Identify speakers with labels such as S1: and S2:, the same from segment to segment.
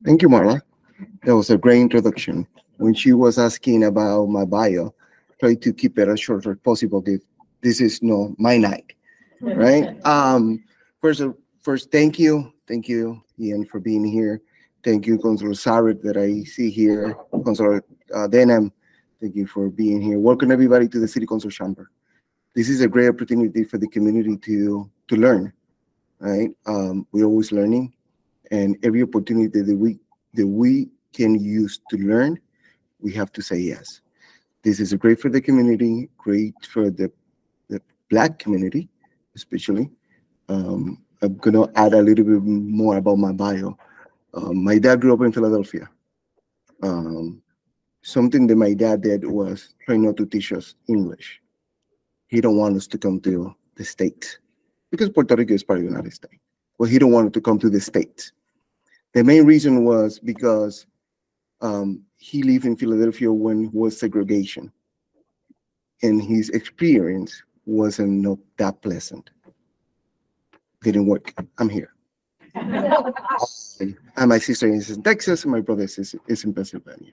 S1: Thank you, Marla. That was a great introduction. When she was asking about my bio, try to keep it as short as possible. This is no my night, right? First, thank you, Ian, for being here. Thank you, Consular Sarek, that I see here, Consular Denham. Thank you for being here. Welcome everybody to the City Council Chamber. This is a great opportunity for the community to learn, right? We're always learning, and every opportunity that we can use to learn, we have to say yes. This is great for the community, great for the Black community, especially. I'm gonna add a little bit more about my bio. My dad grew up in Philadelphia. Something that my dad did was try not to teach us English. He don't want us to come to the States because Puerto Rico is part of the United States. Well, he don't want us to come to the States. The main reason was because he lived in Philadelphia when it was segregation, and his experience wasn't not that pleasant. Didn't work. I'm here. And my sister is in Texas, and my brother is in Pennsylvania.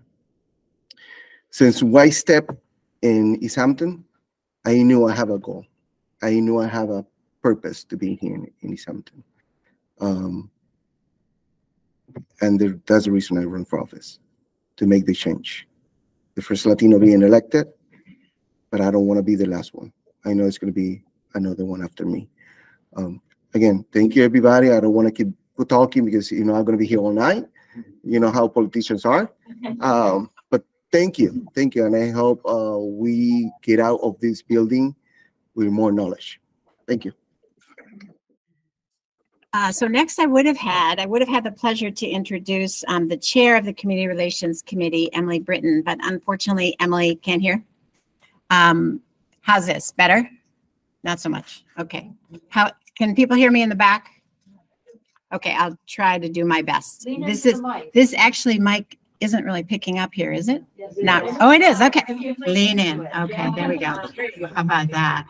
S1: Since I stepped in Easthampton, I knew I have a goal. I knew I have a purpose to be here in Easthampton. And that's the reason I run for office, to make the change. The first Latino being elected, but I don't want to be the last one. I know it's going to be another one after me. Again, thank you, everybody. I don't want to keep talking because, I'm going to be here all night. You know how politicians are. But thank you. And I hope we get out of this building with more knowledge. Thank you.
S2: So next I would have had the pleasure to introduce the chair of the Community Relations Committee, Emily Britton, but unfortunately Emily can't hear. How's this? Better? Not so much. Okay. How can people hear me in the back? Okay, I'll try to do my best. This actually mic isn't really picking up here, is it? Yes, not. Oh, it is. Okay. Lean in. Okay, there we go. How about that?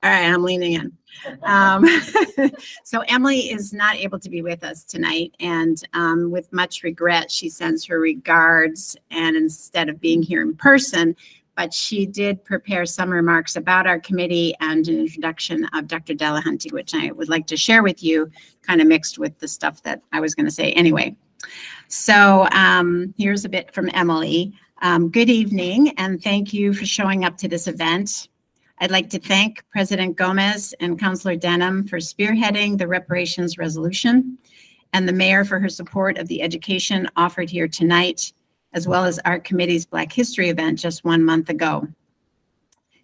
S2: All right, I'm leaning in. So Emily is not able to be with us tonight, and with much regret, she sends her regards, and instead of being here in person, but she did prepare some remarks about our committee and an introduction of Dr. Delahunty, which I would like to share with you, kind of mixed with the stuff that I was going to say anyway. So here's a bit from Emily. Good evening, and thank you for showing up to this event. I'd like to thank President Gomez and Councilor Denham for spearheading the reparations resolution, and the mayor for her support of the education offered here tonight, as well as our committee's Black History event just 1 month ago.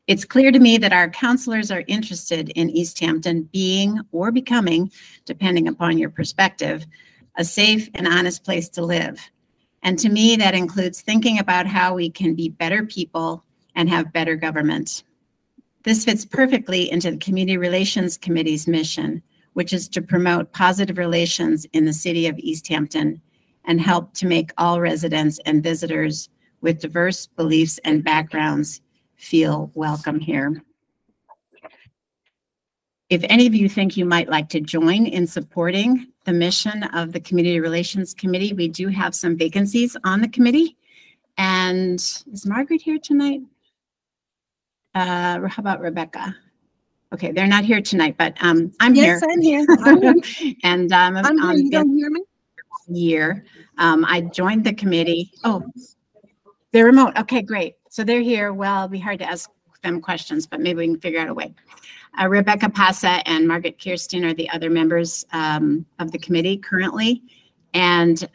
S2: It's clear to me that our councilors are interested in Easthampton being or becoming, depending upon your perspective, a safe and honest place to live. And to me, that includes thinking about how we can be better people and have better government. This fits perfectly into the Community Relations Committee's mission, which is to promote positive relations in the city of Easthampton and help to make all residents and visitors with diverse beliefs and backgrounds feel welcome here. If any of you think you might like to join in supporting the mission of the Community Relations Committee, we do have some vacancies on the committee. And is Margaret here tonight? How about Rebecca? Okay, they're not here tonight, but I'm here.
S3: Yes, I'm here.
S2: And
S3: I'm here. You don't hear me?
S2: I joined the committee. Oh, they're remote. Okay, great. So they're here. Well, it'll be hard to ask them questions, but maybe we can figure out a way. Rebecca Pasa and Margaret Kirsten are the other members of the committee currently. And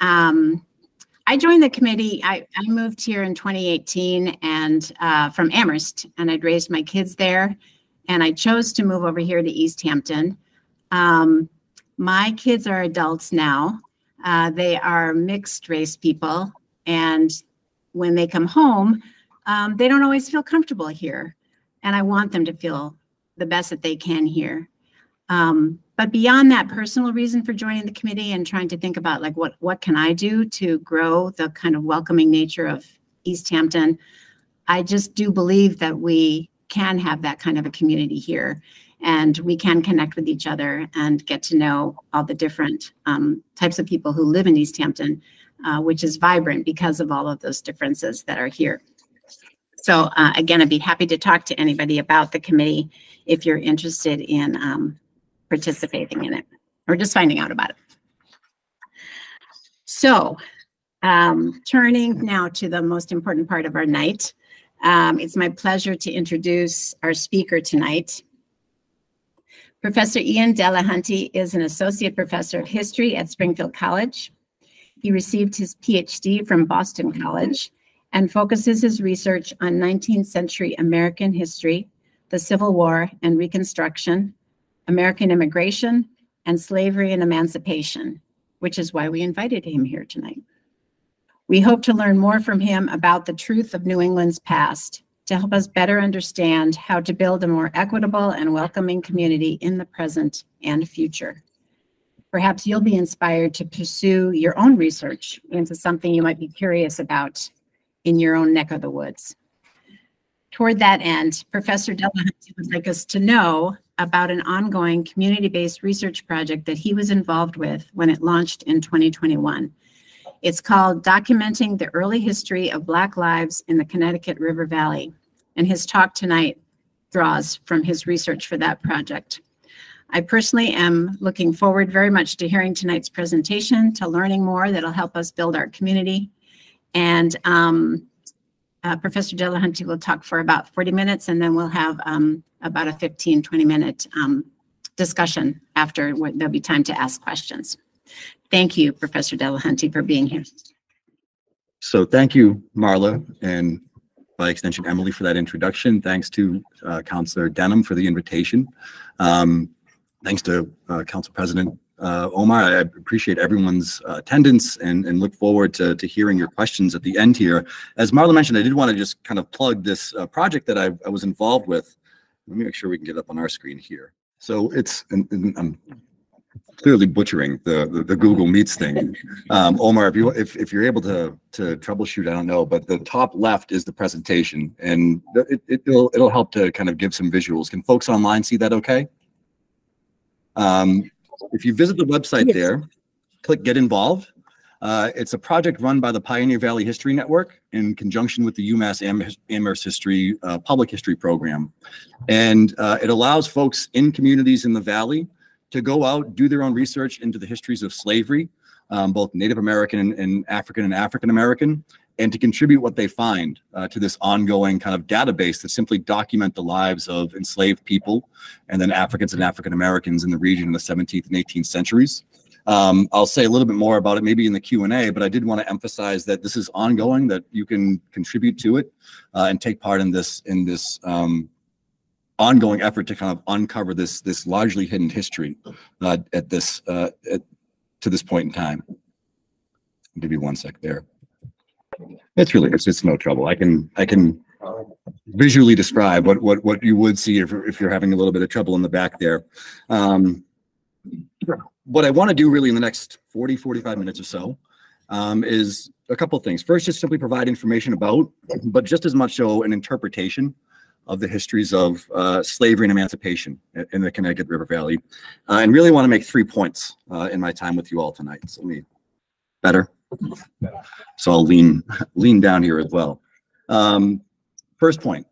S2: I joined the committee. I moved here in 2018 and from Amherst, and I'd raised my kids there. And I chose to move over here to Easthampton. My kids are adults now. They are mixed race people. And when they come home, they don't always feel comfortable here. And I want them to feel the best that they can here. But beyond that personal reason for joining the committee and trying to think about like what can I do to grow the kind of welcoming nature of Easthampton, I just do believe that we can have that kind of a community here. and we can connect with each other and get to know all the different types of people who live in Easthampton, which is vibrant because of all of those differences that are here. So again, I'd be happy to talk to anybody about the committee if you're interested in participating in it or just finding out about it. So turning now to the most important part of our night, it's my pleasure to introduce our speaker tonight. Professor Ian Delahunty is an associate professor of history at Springfield College. He received his PhD from Boston College and focuses his research on 19th century American history, the Civil War and Reconstruction, American immigration, and slavery and emancipation, which is why we invited him here tonight. We hope to learn more from him about the truth of New England's past to help us better understand how to build a more equitable and welcoming community in the present and future. Perhaps you'll be inspired to pursue your own research into something you might be curious about in your own neck of the woods. Toward that end, Professor Delahunty would like us to know about an ongoing community-based research project that he was involved with when it launched in 2021. It's called Documenting the Early History of Black Lives in the Connecticut River Valley, and his talk tonight draws from his research for that project. I personally am looking forward very much to hearing tonight's presentation, to learning more that'll help us build our community. And Professor Delahunty will talk for about 40 minutes, and then we'll have about a 15-20 minute discussion after. There'll be time to ask questions. Thank you, Professor Delahunty, for being here.
S4: So thank you, Marla, and by extension, Emily, for that introduction. Thanks to Councilor Denham for the invitation. Thanks to Council President Omar. I appreciate everyone's attendance and look forward to hearing your questions at the end here. As Marla mentioned, I did want to just kind of plug this project that I was involved with. Let me make sure we can get it up on our screen here. So it's, and I'm clearly butchering the Google Meets thing. Omar, if you're able to troubleshoot, I don't know, but the top left is the presentation, and it'll help to kind of give some visuals. Can folks online see that okay? If you visit the website there, click Get Involved. It's a project run by the Pioneer Valley History Network in conjunction with the UMass Amherst History Public History Program. And it allows folks in communities in the Valley to go out, do their own research into the histories of slavery, both Native American and African American, and to contribute what they find to this ongoing kind of database that simply document the lives of enslaved people and then Africans and African Americans in the region in the 17th and 18th centuries. I'll say a little bit more about it maybe in the Q&A, but I did want to emphasize that this is ongoing, that you can contribute to it and take part in this ongoing effort to kind of uncover this largely hidden history to this point in time. I'll give you one sec there. It's no trouble. I can visually describe what you would see if you're having a little bit of trouble in the back there. What I want to do really in the next 45 minutes or so is a couple of things. First, just simply provide information about, but just as much so an interpretation of the histories of slavery and emancipation in the Connecticut River Valley, and really want to make 3 points in my time with you all tonight. So better. So I'll lean down here as well. First point.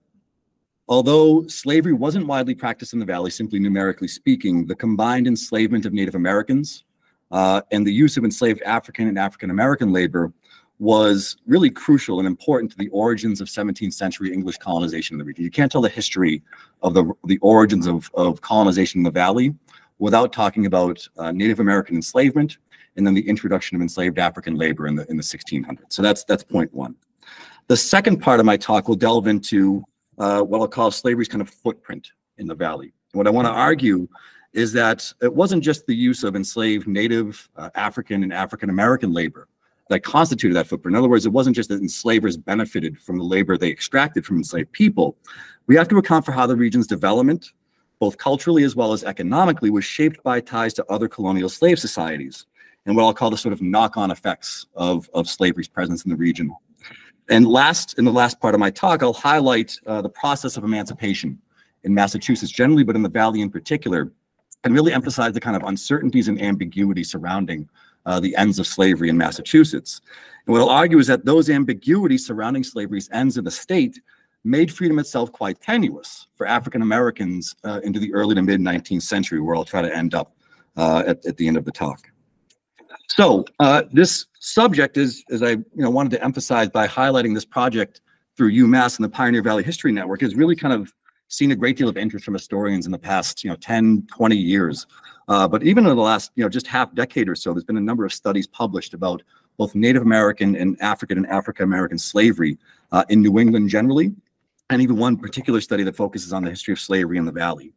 S4: Although slavery wasn't widely practiced in the Valley, simply numerically speaking, the combined enslavement of Native Americans and the use of enslaved African and African American labor was really crucial and important to the origins of 17th century English colonization in the region. You can't tell the history of the origins of colonization in the Valley without talking about Native American enslavement and then the introduction of enslaved African labor in the 1600s. So that's point one. The second part of my talk will delve into what I'll call slavery's kind of footprint in the Valley. And what I want to argue is that it wasn't just the use of enslaved Native, African, and African American labor that constituted that footprint. In other words, it wasn't just that enslavers benefited from the labor they extracted from enslaved people. We have to account for how the region's development, both culturally as well as economically, was shaped by ties to other colonial slave societies and what I'll call the sort of knock-on effects of slavery's presence in the region. And in the last part of my talk, I'll highlight the process of emancipation in Massachusetts generally, but in the Valley in particular, and really emphasize the kind of uncertainties and ambiguity surrounding the ends of slavery in Massachusetts. And what I'll argue is that those ambiguities surrounding slavery's ends in the state made freedom itself quite tenuous for African Americans into the early to mid 19th century, where I'll try to end up at the end of the talk. So this subject is I wanted to emphasize by highlighting this project through UMass and the Pioneer Valley History Network, is really kind of seen a great deal of interest from historians in the past 10, 20 years. But even in the last just half decade or so, there's been a number of studies published about both Native American and African American slavery in New England generally, and even one particular study that focuses on the history of slavery in the Valley.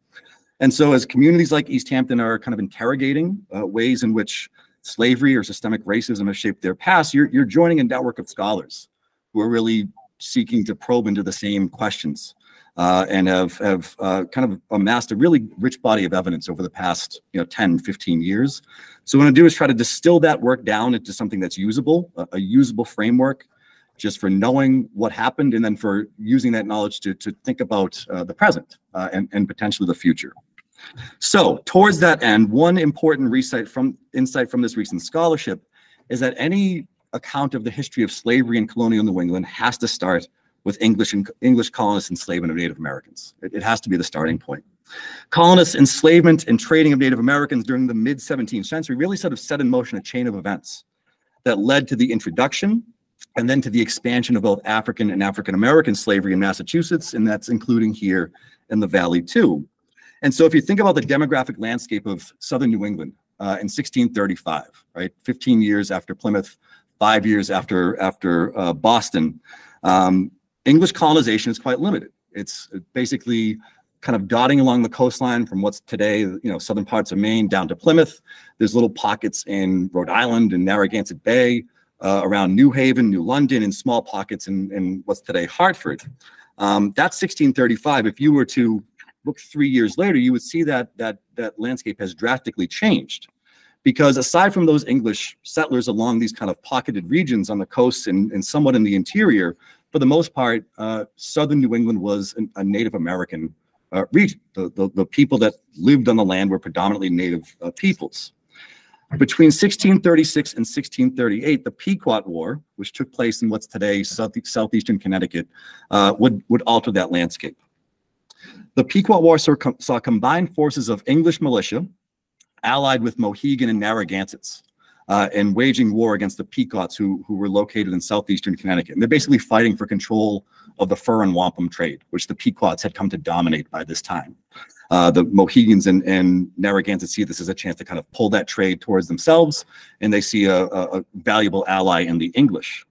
S4: And so as communities like Easthampton are kind of interrogating ways in which slavery or systemic racism has shaped their past, you're joining a network of scholars who are really seeking to probe into the same questions and have kind of amassed a really rich body of evidence over the past 10, 15 years. So what I'm going to do is try to distill that work down into something that's usable, a usable framework just for knowing what happened, and then for using that knowledge to think about the present and potentially the future. So towards that end, one important insight from this recent scholarship is that any account of the history of slavery in colonial New England has to start with English colonists' enslavement of Native Americans. It has to be the starting point. Colonists' enslavement and trading of Native Americans during the mid-17th century really sort of set in motion a chain of events that led to the introduction and then to the expansion of both African and African American slavery in Massachusetts, and that's including here in the Valley too. And so if you think about the demographic landscape of Southern New England in 1635, right, 15 years after Plymouth, 5 years after Boston, English colonization is quite limited. It's basically kind of dotting along the coastline from what's today, southern parts of Maine down to Plymouth. There's little pockets in Rhode Island and Narragansett Bay, around New Haven, New London, and small pockets in what's today Hartford. That's 1635. If you were to look 3 years later, you would see that landscape has drastically changed. Because aside from those English settlers along these kind of pocketed regions on the coast and somewhat in the interior, for the most part, Southern New England was a Native American region. The people that lived on the land were predominantly Native peoples. Between 1636 and 1638, the Pequot War, which took place in what's today southeastern Connecticut, would alter that landscape. The Pequot War saw combined forces of English militia allied with Mohegan and Narragansetts and waging war against the Pequots who were located in southeastern Connecticut. And they're basically fighting for control of the fur and wampum trade, which the Pequots had come to dominate by this time. The Mohegans and Narragansetts see this as a chance to kind of pull that trade towards themselves, and they see a valuable ally in the English.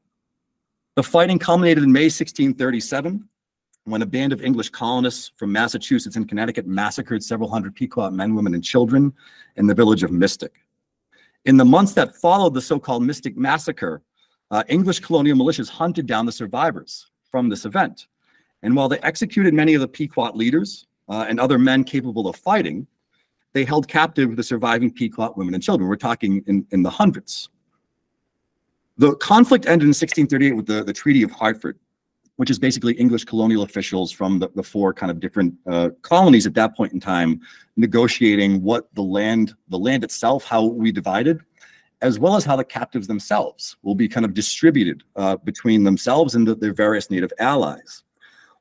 S4: The fighting culminated in May 1637, when a band of English colonists from Massachusetts and Connecticut massacred several hundred Pequot men, women, and children in the village of Mystic. In the months that followed the so-called Mystic Massacre, English colonial militias hunted down the survivors from this event. And while they executed many of the Pequot leaders and other men capable of fighting, they held captive the surviving Pequot women and children. We're talking in the hundreds. The conflict ended in 1638 with the Treaty of Hartford, which is basically English colonial officials from the four kind of different colonies at that point in time, negotiating what the land itself, how we divided, as well as how the captives themselves will be kind of distributed between themselves and their various native allies.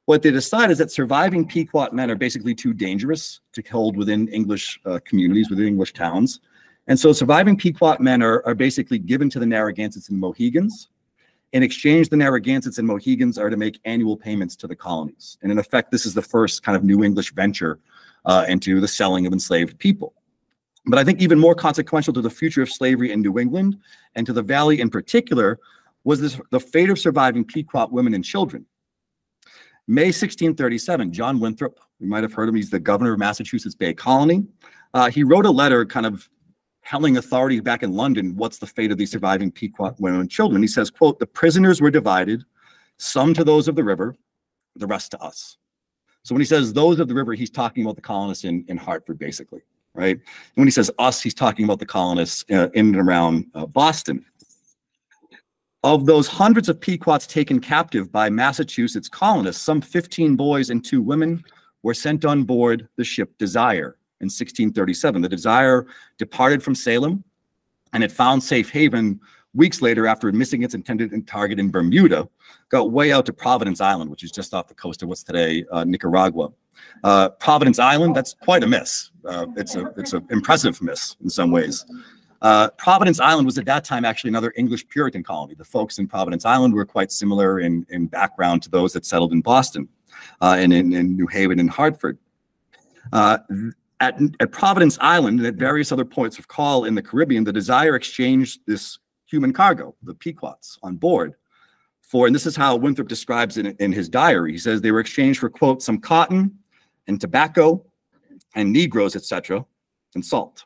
S4: What they decide is that surviving Pequot men are basically too dangerous to hold within English communities, within English towns. And so surviving Pequot men are basically given to the Narragansetts and Mohegans. In exchange, the Narragansetts and Mohegans are to make annual payments to the colonies. And in effect, this is the first kind of New English venture into the selling of enslaved people. But I think even more consequential to the future of slavery in New England and to the Valley in particular was the fate of surviving Pequot women and children. May 1637, John Winthrop, you might have heard him, he's the governor of Massachusetts Bay Colony. He wrote a letter kind of telling authorities back in London what's the fate of these surviving Pequot women and children. He says, quote, "The prisoners were divided, some to those of the river, the rest to us." So when he says those of the river, he's talking about the colonists in Hartford, basically, right? And when he says us, he's talking about the colonists in and around Boston. Of those hundreds of Pequots taken captive by Massachusetts colonists, some 15 boys and 2 women were sent on board the ship Desire in 1637. The Desire departed from Salem, and it found safe haven weeks later after missing its intended target in Bermuda, got way out to Providence Island, which is just off the coast of what's today Nicaragua. Providence Island, that's quite a miss. It's an impressive miss in some ways. Providence Island was at that time actually another English Puritan colony. The folks in Providence Island were quite similar in background to those that settled in Boston and in New Haven and Hartford. At Providence Island and at various other points of call in the Caribbean, the Desire exchanged this human cargo, the Pequots, on board for, and this is how Winthrop describes it in his diary. He says they were exchanged for, quote, some cotton and tobacco and Negroes, etc., and salt.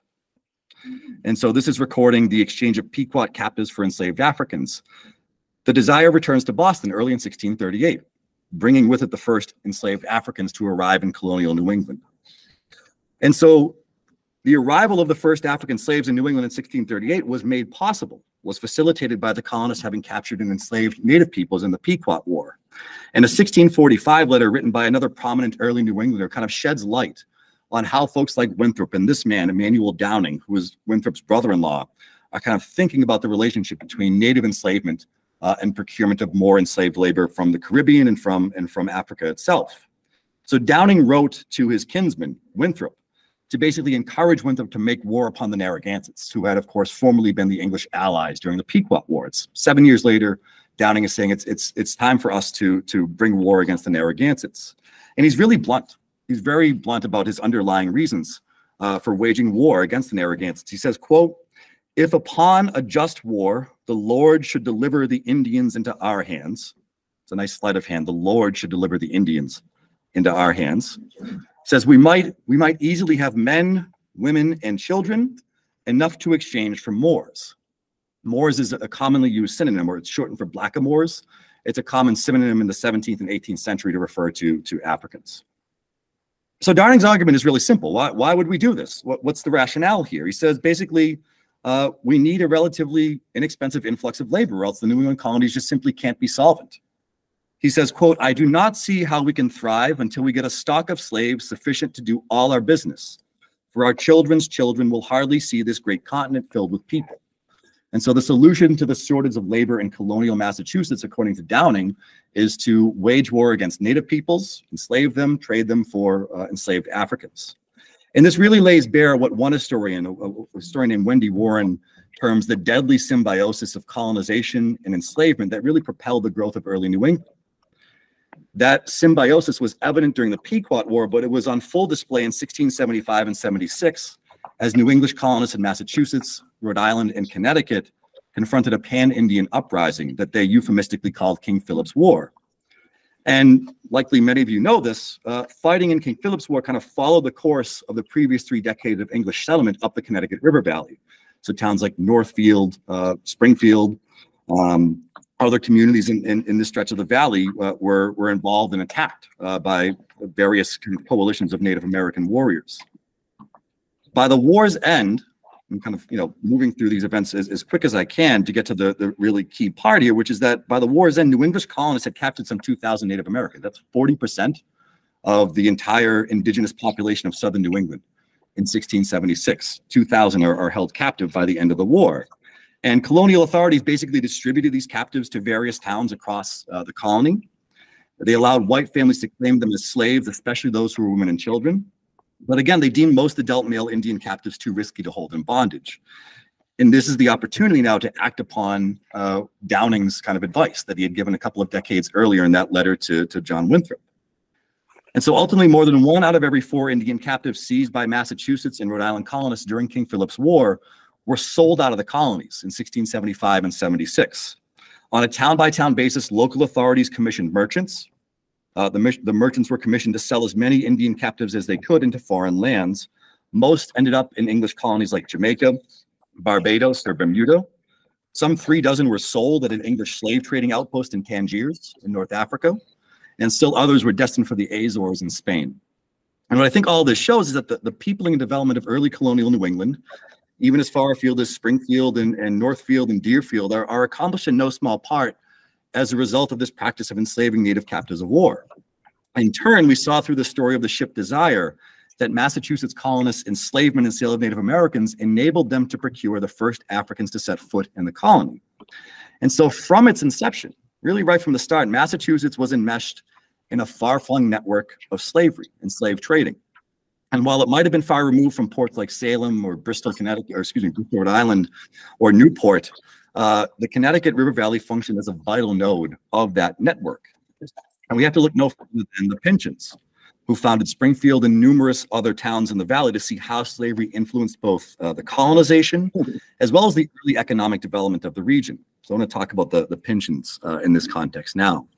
S4: And so this is recording the exchange of Pequot captives for enslaved Africans. The Desire returns to Boston early in 1638, bringing with it the first enslaved Africans to arrive in colonial New England. And so the arrival of the first African slaves in New England in 1638 was made possible, was facilitated by the colonists having captured and enslaved Native peoples in the Pequot War. And a 1645 letter written by another prominent early New Englander kind of sheds light on how folks like Winthrop and this man, Emmanuel Downing, who was Winthrop's brother-in-law, are kind of thinking about the relationship between Native enslavement and procurement of more enslaved labor from the Caribbean and from Africa itself. So Downing wrote to his kinsman, Winthrop, to basically encourage Winthrop to make war upon the Narragansetts, who had, of course, formerly been the English allies during the Pequot War. It's 7 years later, Downing is saying it's time for us to bring war against the Narragansetts. And he's really blunt. He's very blunt about his underlying reasons for waging war against the Narragansetts. He says, quote, if upon a just war, the Lord should deliver the Indians into our hands. It's a nice sleight of hand. The Lord should deliver the Indians into our hands. Says we might easily have men, women, and children, enough to exchange for Moors. Moors is a commonly used synonym, or it's shortened for blackamoors. It's a common synonym in the 17th and 18th century to refer to Africans. So Downing's argument is really simple. Why would we do this? What's the rationale here? He says basically, we need a relatively inexpensive influx of labor, or else the New England colonies just simply can't be solvent. He says, quote, I do not see how we can thrive until we get a stock of slaves sufficient to do all our business. For our children's children will hardly see this great continent filled with people. And so the solution to the shortage of labor in colonial Massachusetts, according to Downing, is to wage war against Native peoples, enslave them, trade them for enslaved Africans. And this really lays bare what one historian, a historian named Wendy Warren, terms the deadly symbiosis of colonization and enslavement that really propelled the growth of early New England. That symbiosis was evident during the Pequot War, but it was on full display in 1675 and 76 as New English colonists in Massachusetts, Rhode Island, and Connecticut confronted a pan-Indian uprising that they euphemistically called King Philip's War. And likely many of you know this, fighting in King Philip's War kind of followed the course of the previous 3 decades of English settlement up the Connecticut River Valley. So towns like Northfield, Springfield, other communities in this stretch of the valley were involved and attacked by various coalitions of Native American warriors. By the war's end, I'm kind of moving through these events as quick as I can to get to the really key part here, which is that by the war's end, New English colonists had captured some 2,000 Native Americans. That's 40% of the entire indigenous population of southern New England in 1676. 2,000 are held captive by the end of the war. And colonial authorities basically distributed these captives to various towns across the colony. They allowed white families to claim them as slaves, especially those who were women and children. But again, they deemed most adult male Indian captives too risky to hold in bondage. And this is the opportunity now to act upon Downing's kind of advice that he had given a couple of decades earlier in that letter to John Winthrop. And so ultimately, more than 1 out of every 4 Indian captives seized by Massachusetts and Rhode Island colonists during King Philip's War were sold out of the colonies in 1675 and 76. On a town-by-town basis, local authorities commissioned merchants. The merchants were commissioned to sell as many Indian captives as they could into foreign lands. Most ended up in English colonies like Jamaica, Barbados, or Bermuda. Some 3 dozen were sold at an English slave trading outpost in Tangiers in North Africa, and still others were destined for the Azores in Spain. And what I think all this shows is that the peopling and development of early colonial New England, even as far afield as Springfield and Northfield and Deerfield, are accomplished in no small part as a result of this practice of enslaving native captives of war. In turn, we saw through the story of the ship Desire that Massachusetts colonists' enslavement and sale of Native Americans enabled them to procure the first Africans to set foot in the colony. And so from its inception, really right from the start, Massachusetts was enmeshed in a far-flung network of slavery and slave trading. And while it might have been far removed from ports like Salem or Bristol, Connecticut, or excuse me, Bristol, Rhode Island, or Newport, the Connecticut River Valley functioned as a vital node of that network. And we have to look no further than the Pinchons, who founded Springfield and numerous other towns in the valley, to see how slavery influenced both the colonization as well as the early economic development of the region. So I want to talk about the Pinchons in this context now.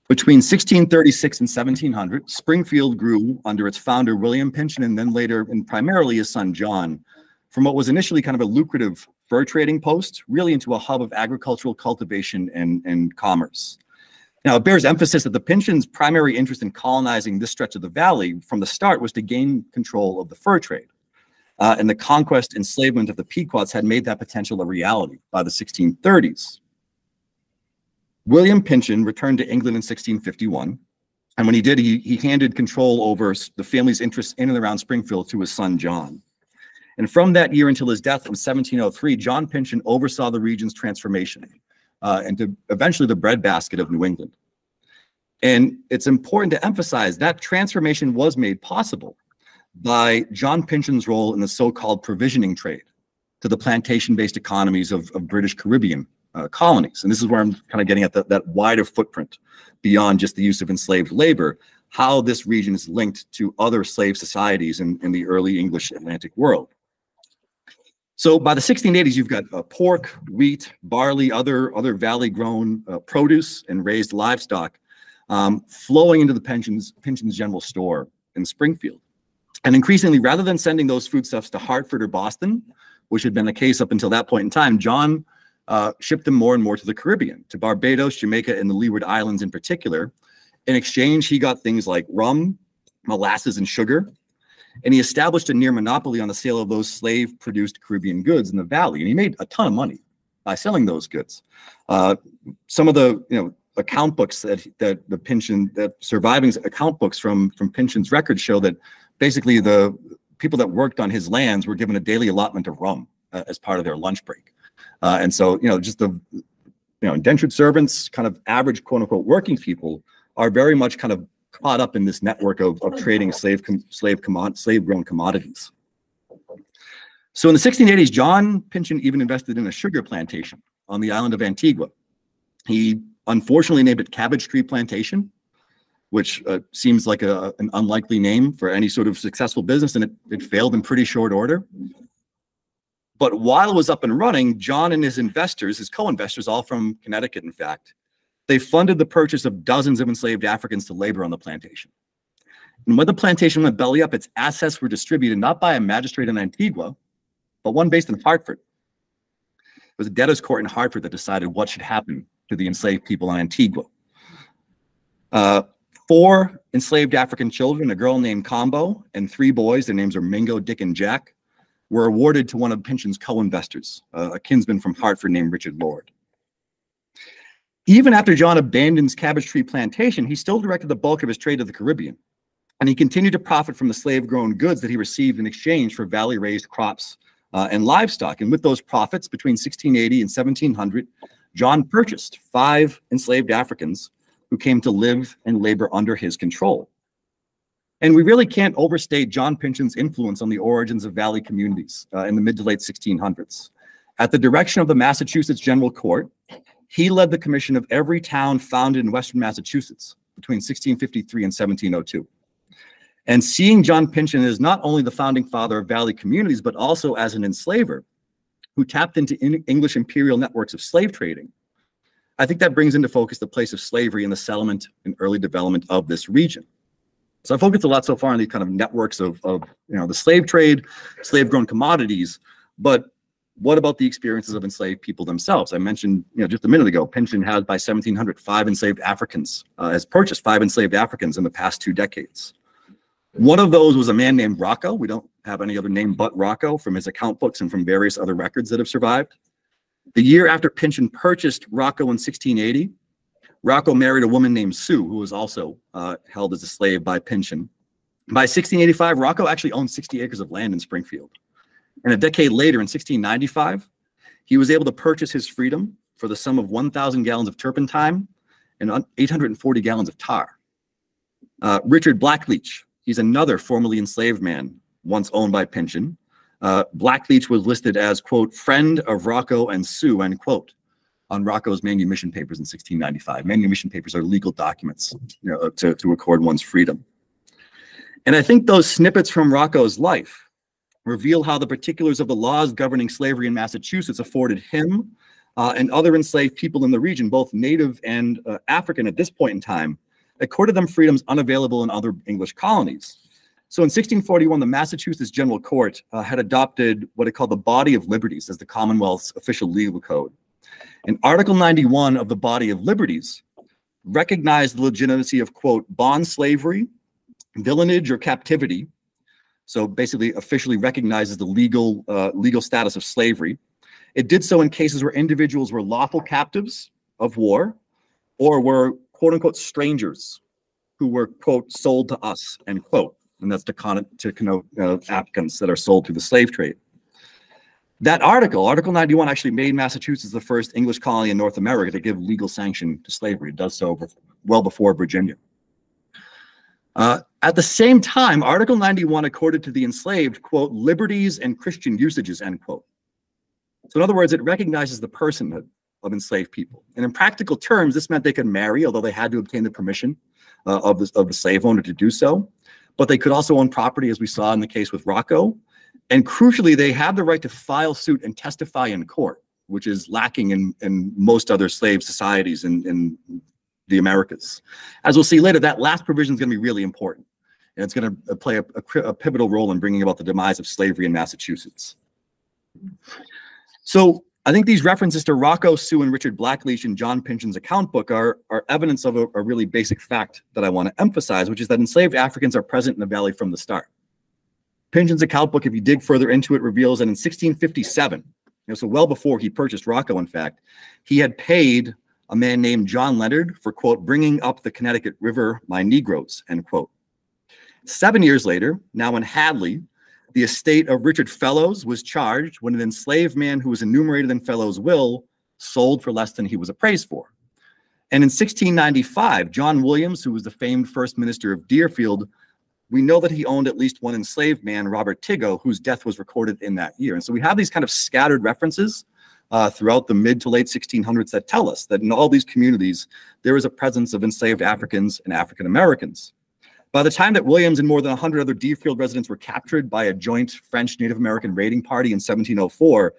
S4: Between 1636 and 1700, Springfield grew under its founder, William Pinchon, and then later, and primarily his son, John, from what was initially kind of a lucrative fur trading post, really into a hub of agricultural cultivation and commerce. Now, it bears emphasis that the Pinchons' primary interest in colonizing this stretch of the valley from the start was to gain control of the fur trade. And the conquest and enslavement of the Pequots had made that potential a reality by the 1630s. William Pinchon returned to England in 1651. And when he did, he handed control over the family's interests in and around Springfield to his son, John. And from that year until his death in 1703, John Pinchon oversaw the region's transformation into eventually the breadbasket of New England. And it's important to emphasize that transformation was made possible by John Pinchon's role in the so-called provisioning trade to the plantation-based economies of British Caribbean colonies. And this is where I'm kind of getting at that wider footprint beyond just the use of enslaved labor, how this region is linked to other slave societies in the early English Atlantic world. So by the 1680s, you've got pork, wheat, barley, other valley-grown produce and raised livestock flowing into the Pinchon's General Store in Springfield. And increasingly, rather than sending those foodstuffs to Hartford or Boston, which had been the case up until that point in time, John shipped them more and more to the Caribbean, to Barbados, Jamaica, and the Leeward Islands in particular. In exchange, he got things like rum, molasses, and sugar. And he established a near monopoly on the sale of those slave-produced Caribbean goods in the valley. And he made a ton of money by selling those goods. Some of the account books that surviving account books from Pinchon's records show that basically the people that worked on his lands were given a daily allotment of rum as part of their lunch break. And so, just the indentured servants, kind of average quote unquote working people, are very much kind of caught up in this network of trading slave-grown commodities. So in the 1680s, John Pinchon even invested in a sugar plantation on the island of Antigua. He unfortunately named it Cabbage Plantation, which seems like an unlikely name for any sort of successful business, and it failed in pretty short order. But while it was up and running, John and his investors, his co-investors, all from Connecticut, in fact, they funded the purchase of dozens of enslaved Africans to labor on the plantation. And when the plantation went belly up, its assets were distributed not by a magistrate in Antigua, but one based in Hartford. It was a debtor's court in Hartford that decided what should happen to the enslaved people in Antigua. 4 enslaved African children, a girl named Combo, and 3 boys, their names are Mingo, Dick, and Jack, were awarded to one of Pinchon's co-investors, a kinsman from Hartford named Richard Lord. Even after John abandoned his Cabbage Tree Plantation, he still directed the bulk of his trade to the Caribbean, and he continued to profit from the slave-grown goods that he received in exchange for valley-raised crops and livestock. And with those profits, between 1680 and 1700, John purchased 5 enslaved Africans who came to live and labor under his control. And we really can't overstate John Pinchon's influence on the origins of valley communities in the mid to late 1600s. At the direction of the Massachusetts General Court, he led the commission of every town founded in Western Massachusetts between 1653 and 1702. And seeing John Pinchon as not only the founding father of valley communities, but also as an enslaver who tapped into English imperial networks of slave trading, I think that brings into focus the place of slavery in the settlement and early development of this region. So I focused a lot so far on these kind of networks of the slave trade, slave-grown commodities, but what about the experiences of enslaved people themselves? I mentioned, just a minute ago, Pinchon had by 1700 5 enslaved Africans, has purchased 5 enslaved Africans in the past 2 decades. One of those was a man named Rocco. We don't have any other name but Rocco from his account books and from various other records that have survived. The year after Pinchon purchased Rocco in 1680, Rocco married a woman named Sue, who was also held as a slave by Pinchon. By 1685, Rocco actually owned 60 acres of land in Springfield. And a decade later, in 1695, he was able to purchase his freedom for the sum of 1,000 gallons of turpentine and 840 gallons of tar. Richard Blackleach, he's another formerly enslaved man, once owned by Pinchon. Blackleach was listed as, quote, friend of Rocco and Sue, end quote, on Rocco's manumission papers in 1695. Manumission papers are legal documents, you know, to record one's freedom. And I think those snippets from Rocco's life reveal how the particulars of the laws governing slavery in Massachusetts afforded him and other enslaved people in the region, both native and African at this point in time, accorded them freedoms unavailable in other English colonies. So in 1641, the Massachusetts General Court had adopted what it called the Body of Liberties as the Commonwealth's official legal code. And Article 91 of the Body of Liberties recognized the legitimacy of, quote, bond slavery, villanage, or captivity. So basically officially recognizes the legal status of slavery. It did so in cases where individuals were lawful captives of war or were, quote unquote, strangers who were, quote, sold to us, end quote. And that's to connote Africans that are sold through the slave trade. That article, Article 91, actually made Massachusetts the first English colony in North America to give legal sanction to slavery. It does so well before Virginia. At the same time, Article 91 accorded to the enslaved, quote, liberties and Christian usages, end quote. So in other words, it recognizes the personhood of enslaved people. And in practical terms, this meant they could marry, although they had to obtain the permission of the slave owner to do so. But they could also own property, as we saw in the case with Rocco. And crucially, they had the right to file suit and testify in court, which is lacking in most other slave societies in the Americas. As we'll see later, that last provision is going to be really important. And it's going to play a pivotal role in bringing about the demise of slavery in Massachusetts. So I think these references to Rocco, Sue, and Richard Blackleach in John Pinchon's account book are evidence of a really basic fact that I want to emphasize, which is that enslaved Africans are present in the valley from the start. Pinchon's account book, if you dig further into it, reveals that in 1657, so well before he purchased Rocco, in fact, he had paid a man named John Leonard for, quote, bringing up the Connecticut River my Negroes, end quote. 7 years later, now in Hadley, the estate of Richard Fellows was charged when an enslaved man who was enumerated in Fellows' will sold for less than he was appraised for. And in 1695, John Williams, who was the famed first minister of Deerfield, we know that he owned at least one enslaved man, Robert Tigo, whose death was recorded in that year. And so we have these kind of scattered references throughout the mid to late 1600s that tell us that in all these communities, there is a presence of enslaved Africans and African Americans. By the time that Williams and more than 100 other Deerfield residents were captured by a joint French Native American raiding party in 1704,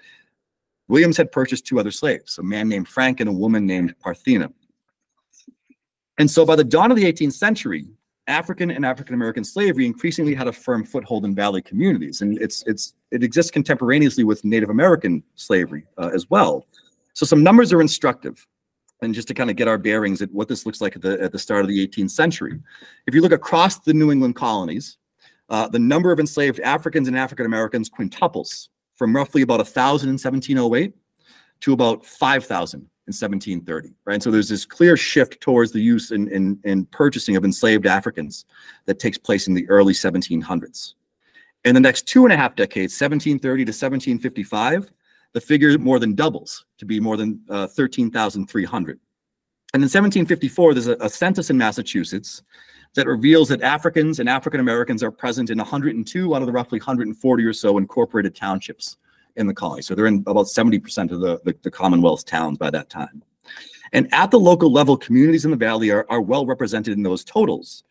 S4: Williams had purchased 2 other slaves, a man named Frank and a woman named Parthena. And so by the dawn of the 18th century, African and African American slavery increasingly had a firm foothold in valley communities, and it exists contemporaneously with Native American slavery as well. So some numbers are instructive, and just to kind of get our bearings at what this looks like at the start of the 18th century. If you look across the New England colonies, the number of enslaved Africans and African Americans quintuples from roughly about 1,000 in 1708 to about 5,000 in 1730, right? So there's this clear shift towards the use in purchasing of enslaved Africans that takes place in the early 1700s. In the next 2.5 decades, 1730 to 1755, the figure more than doubles to be more than 13,300. And in 1754, there's a census in Massachusetts that reveals that Africans and African Americans are present in 102 out of the roughly 140 or so incorporated townships in the colony. So they're in about 70% of the Commonwealth's towns by that time. And at the local level, communities in the valley are well represented in those totals.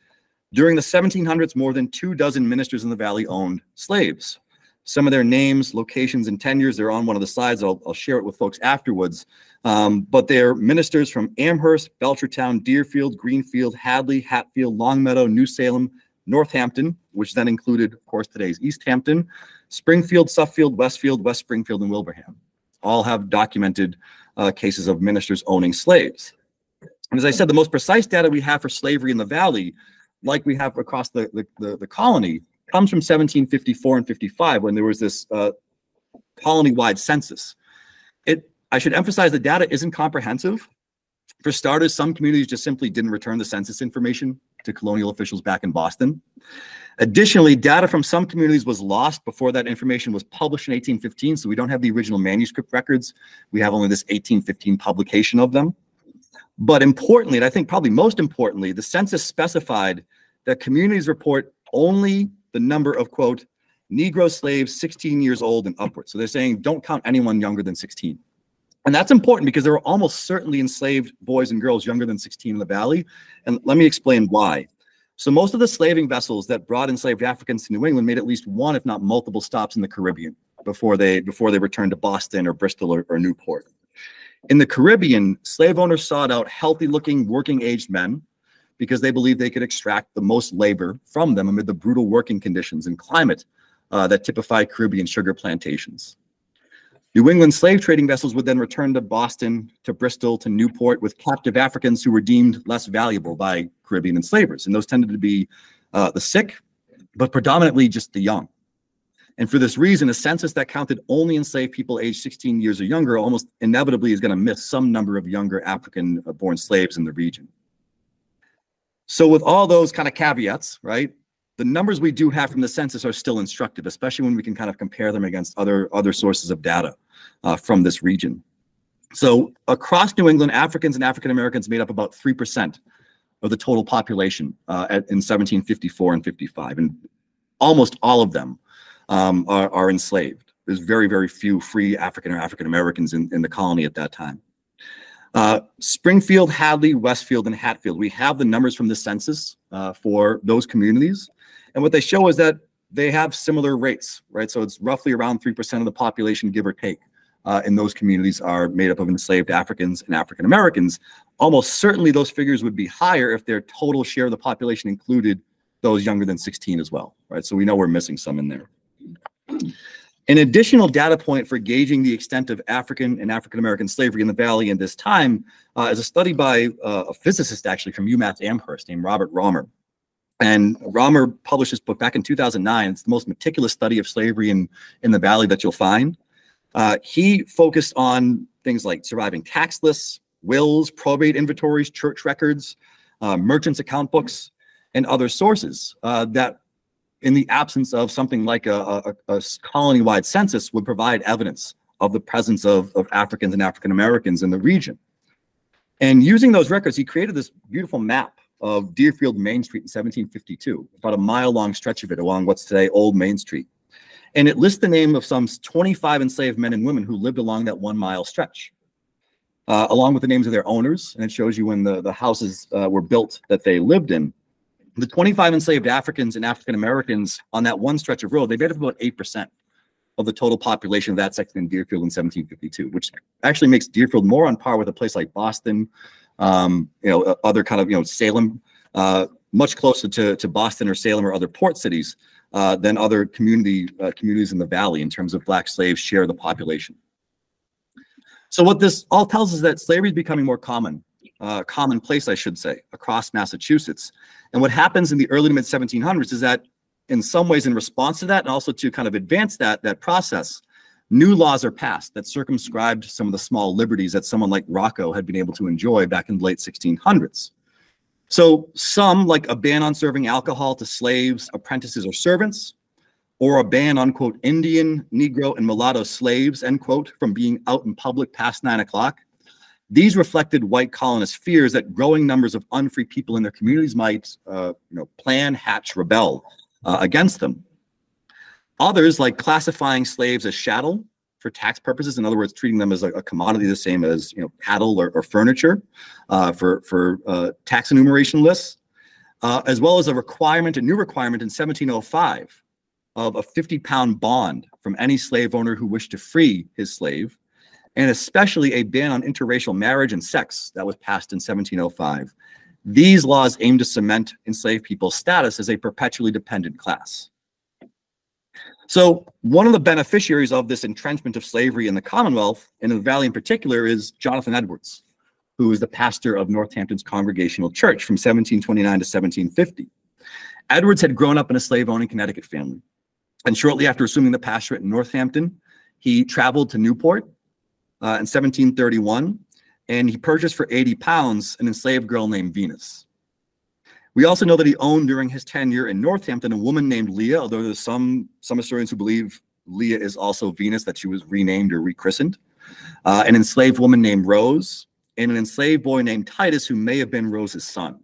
S4: During the 1700s, more than 24 ministers in the valley owned slaves. Some of their names, locations, and tenures, they're on one of the slides. I'll share it with folks afterwards. But they're ministers from Amherst, Belchertown, Deerfield, Greenfield, Hadley, Hatfield, Longmeadow, New Salem, Northampton, which then included, of course, today's Easthampton, Springfield, Suffield, Westfield, West Springfield, and Wilbraham. All have documented cases of ministers owning slaves. And as I said, the most precise data we have for slavery in the valley, like we have across the colony, comes from 1754 and 55, when there was this colony-wide census. I should emphasize the data isn't comprehensive. For starters, some communities just simply didn't return the census information to colonial officials back in Boston. Additionally, data from some communities was lost before that information was published in 1815, so we don't have the original manuscript records. We have only this 1815 publication of them. But importantly, and I think probably most importantly, the census specified that communities report only the number of, quote, Negro slaves 16 years old and upward. So they're saying don't count anyone younger than 16. And that's important because there were almost certainly enslaved boys and girls younger than 16 in the Valley. And let me explain why. So most of the slaving vessels that brought enslaved Africans to New England made at least one, if not multiple stops in the Caribbean before they returned to Boston or Bristol or Newport. In the Caribbean, slave owners sought out healthy-looking, working-aged men because they believed they could extract the most labor from them amid the brutal working conditions and climate that typify Caribbean sugar plantations. New England slave trading vessels would then return to Boston, to Bristol, to Newport with captive Africans who were deemed less valuable by Caribbean enslavers. And those tended to be the sick, but predominantly just the young. And for this reason, a census that counted only enslaved people aged 16 years or younger almost inevitably is going to miss some number of younger African-born slaves in the region. So with all those kind of caveats, right, the numbers we do have from the census are still instructive, especially when we can kind of compare them against other sources of data from this region. So across New England, Africans and African Americans made up about 3% of the total population in 1754 and 55, and almost all of them are enslaved. There's very, very few free African or African Americans in the colony at that time. Springfield, Hadley, Westfield, and Hatfield, we have the numbers from the census for those communities. And what they show is that they have similar rates, right? So it's roughly around 3% of the population, give or take, in those communities are made up of enslaved Africans and African Americans. Almost certainly those figures would be higher if their total share of the population included those younger than 16 as well, right? So we know we're missing some in there. An additional data point for gauging the extent of African and African-American slavery in the Valley in this time is a study by a physicist actually from UMass Amherst named Robert Romer. And Romer published this book back in 2009. It's the most meticulous study of slavery in the Valley that you'll find. He focused on things like surviving tax lists, wills, probate inventories, church records, merchants' account books, and other sources that in the absence of something like a colony-wide census would provide evidence of the presence of Africans and African Americans in the region. And using those records, he created this beautiful map of Deerfield Main Street in 1752, about a mile-long stretch of it along what's today Old Main Street. And it lists the name of some 25 enslaved men and women who lived along that 1 mile stretch, along with the names of their owners. And it shows you when the houses were built that they lived in. The 25 enslaved Africans and African Americans on that one stretch of road, they made up about 8% of the total population of that section in Deerfield in 1752, which actually makes Deerfield more on par with a place like Boston, other kind of, Salem, much closer to Boston or Salem or other port cities than other communities in the Valley in terms of Black slaves share of the population. So what this all tells us is that slavery is becoming more commonplace, I should say, across Massachusetts. And what happens in the early to mid 1700s is that in some ways in response to that and also to kind of advance that process, new laws are passed that circumscribed some of the small liberties that someone like Rocco had been able to enjoy back in the late 1600s. So some, like a ban on serving alcohol to slaves, apprentices, or servants, or a ban on, quote, Indian, Negro, and mulatto slaves, end quote, from being out in public past 9 o'clock. These reflected white colonists' fears that growing numbers of unfree people in their communities might, plan, hatch, rebel against them. Others, like classifying slaves as chattel for tax purposes, in other words, treating them as a commodity the same as cattle or furniture for tax enumeration lists, as well as a new requirement in 1705 of a 50-pound bond from any slave owner who wished to free his slave, and especially a ban on interracial marriage and sex that was passed in 1705. These laws aim to cement enslaved people's status as a perpetually dependent class. So one of the beneficiaries of this entrenchment of slavery in the Commonwealth, and in the Valley in particular, is Jonathan Edwards, who is the pastor of Northampton's Congregational Church from 1729 to 1750. Edwards had grown up in a slave-owning Connecticut family. And shortly after assuming the pastorate in Northampton, he traveled to Newport in 1731 and he purchased for 80 pounds an enslaved girl named Venus. We also know that he owned during his tenure in Northampton a woman named Leah, although there's some historians who believe Leah is also Venus, that she was renamed or rechristened, an enslaved woman named Rose, and an enslaved boy named Titus, who may have been Rose's son.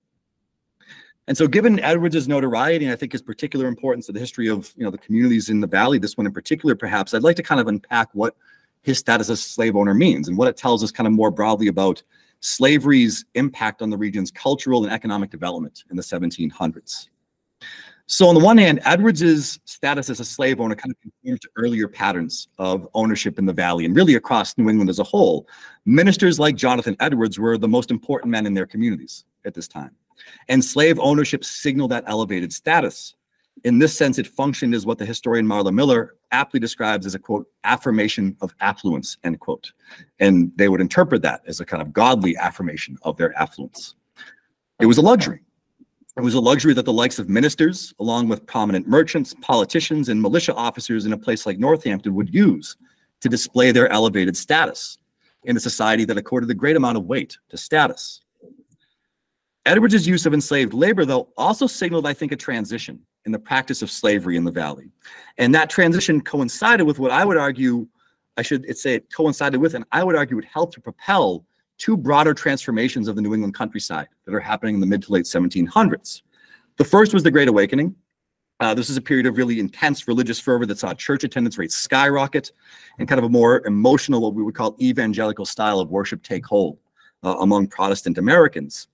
S4: And so given Edwards's notoriety, and I think his particular importance to the history of the communities in the valley, this one in particular perhaps, I'd like to kind of unpack what his status as a slave owner means and what it tells us kind of more broadly about slavery's impact on the region's cultural and economic development in the 1700s. So on the one hand, Edwards's status as a slave owner kind of conforms to earlier patterns of ownership in the valley and really across New England as a whole. Ministers like Jonathan Edwards were the most important men in their communities at this time. And slave ownership signaled that elevated status. In this sense, it functioned as what the historian Marla Miller aptly describes as a, quote, affirmation of affluence, end quote. And they would interpret that as a kind of godly affirmation of their affluence. It was a luxury. It was a luxury that the likes of ministers, along with prominent merchants, politicians, and militia officers in a place like Northampton would use to display their elevated status in a society that accorded a great amount of weight to status. Edwards's use of enslaved labor, though, also signaled, I think, a transition in the practice of slavery in the valley. And that transition coincided with what I would argue, it coincided with, and I would argue it helped to propel two broader transformations of the New England countryside that are happening in the mid to late 1700s. The first was the Great Awakening. This is a period of really intense religious fervor that saw church attendance rates skyrocket and kind of a more emotional, what we would call evangelical style of worship take hold among Protestant Americans.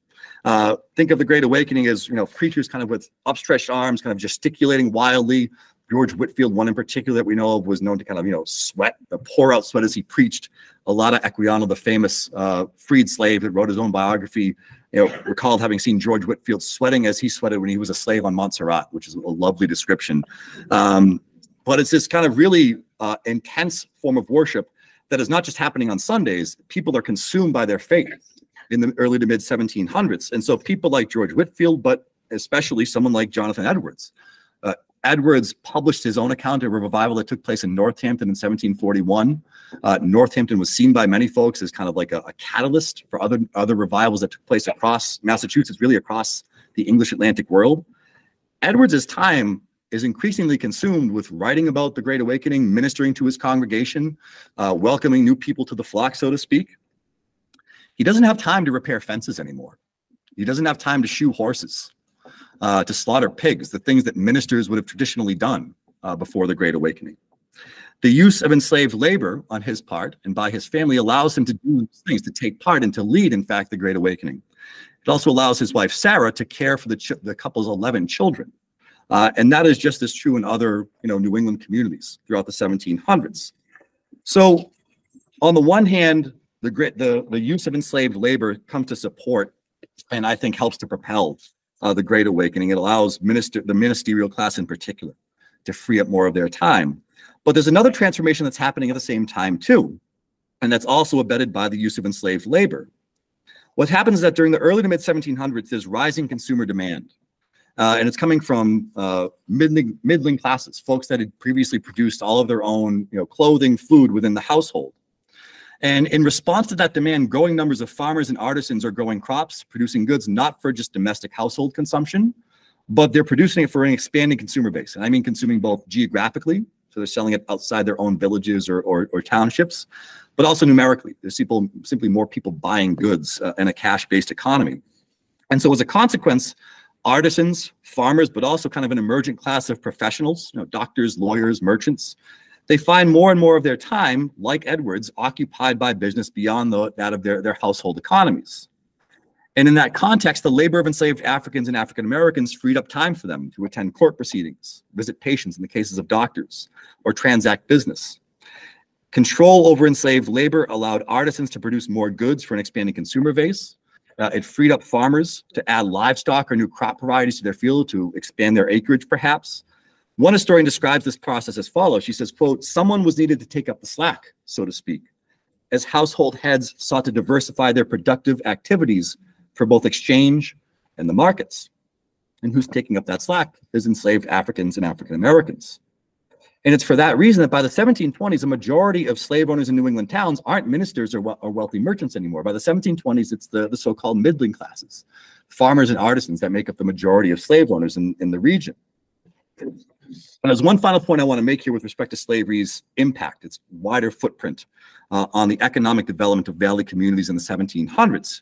S4: Think of the Great Awakening as, preachers kind of with upstretched arms, kind of gesticulating wildly. George Whitefield, one in particular that we know of, was known to kind of, sweat, pour out sweat as he preached. A lot of Equiano, the famous freed slave that wrote his own biography, recalled having seen George Whitefield sweating as he sweated when he was a slave on Montserrat, which is a lovely description. But it's this kind of really intense form of worship that is not just happening on Sundays. People are consumed by their faith in the early to mid 1700s. And so people like George Whitefield, but especially someone like Jonathan Edwards. Edwards published his own account of a revival that took place in Northampton in 1741. Northampton was seen by many folks as kind of like a catalyst for other revivals that took place across Massachusetts, really across the English Atlantic world. Edwards's time is increasingly consumed with writing about the Great Awakening, ministering to his congregation, welcoming new people to the flock, so to speak. He doesn't have time to repair fences anymore. He doesn't have time to shoe horses, to slaughter pigs, the things that ministers would have traditionally done before the Great Awakening. The use of enslaved labor on his part and by his family allows him to do these things, to take part and to lead, in fact, the Great Awakening. It also allows his wife, Sarah, to care for the couple's 11 children. And that is just as true in other New England communities throughout the 1700s. So on the one hand, the use of enslaved labor comes to support and I think helps to propel the Great Awakening. It allows the ministerial class in particular to free up more of their time. But there's another transformation that's happening at the same time too, and that's also abetted by the use of enslaved labor. What happens is that during the early to mid 1700s, there's rising consumer demand. And it's coming from middling classes, folks that had previously produced all of their own clothing, food within the household. And in response to that demand, growing numbers of farmers and artisans are growing crops, producing goods not for just domestic household consumption, but they're producing it for an expanding consumer base. And I mean consuming both geographically, so they're selling it outside their own villages or townships, but also numerically. There's simply more people buying goods in a cash-based economy. And so as a consequence, artisans, farmers, but also kind of an emergent class of professionals, doctors, lawyers, merchants, they find more and more of their time, like Edwards, occupied by business beyond that of their household economies. And in that context, the labor of enslaved Africans and African Americans freed up time for them to attend court proceedings, visit patients in the cases of doctors, or transact business. Control over enslaved labor allowed artisans to produce more goods for an expanding consumer base. It freed up farmers to add livestock or new crop varieties to their field to expand their acreage, perhaps. One historian describes this process as follows. She says, quote, "Someone was needed to take up the slack, so to speak, as household heads sought to diversify their productive activities for both exchange and the markets." And who's taking up that slack is enslaved Africans and African Americans. And it's for that reason that by the 1720s, a majority of slave owners in New England towns aren't ministers or wealthy merchants anymore. By the 1720s, it's the so-called middling classes, farmers and artisans, that make up the majority of slave owners in the region. And there's one final point I want to make here with respect to slavery's impact, its wider footprint on the economic development of valley communities in the 1700s.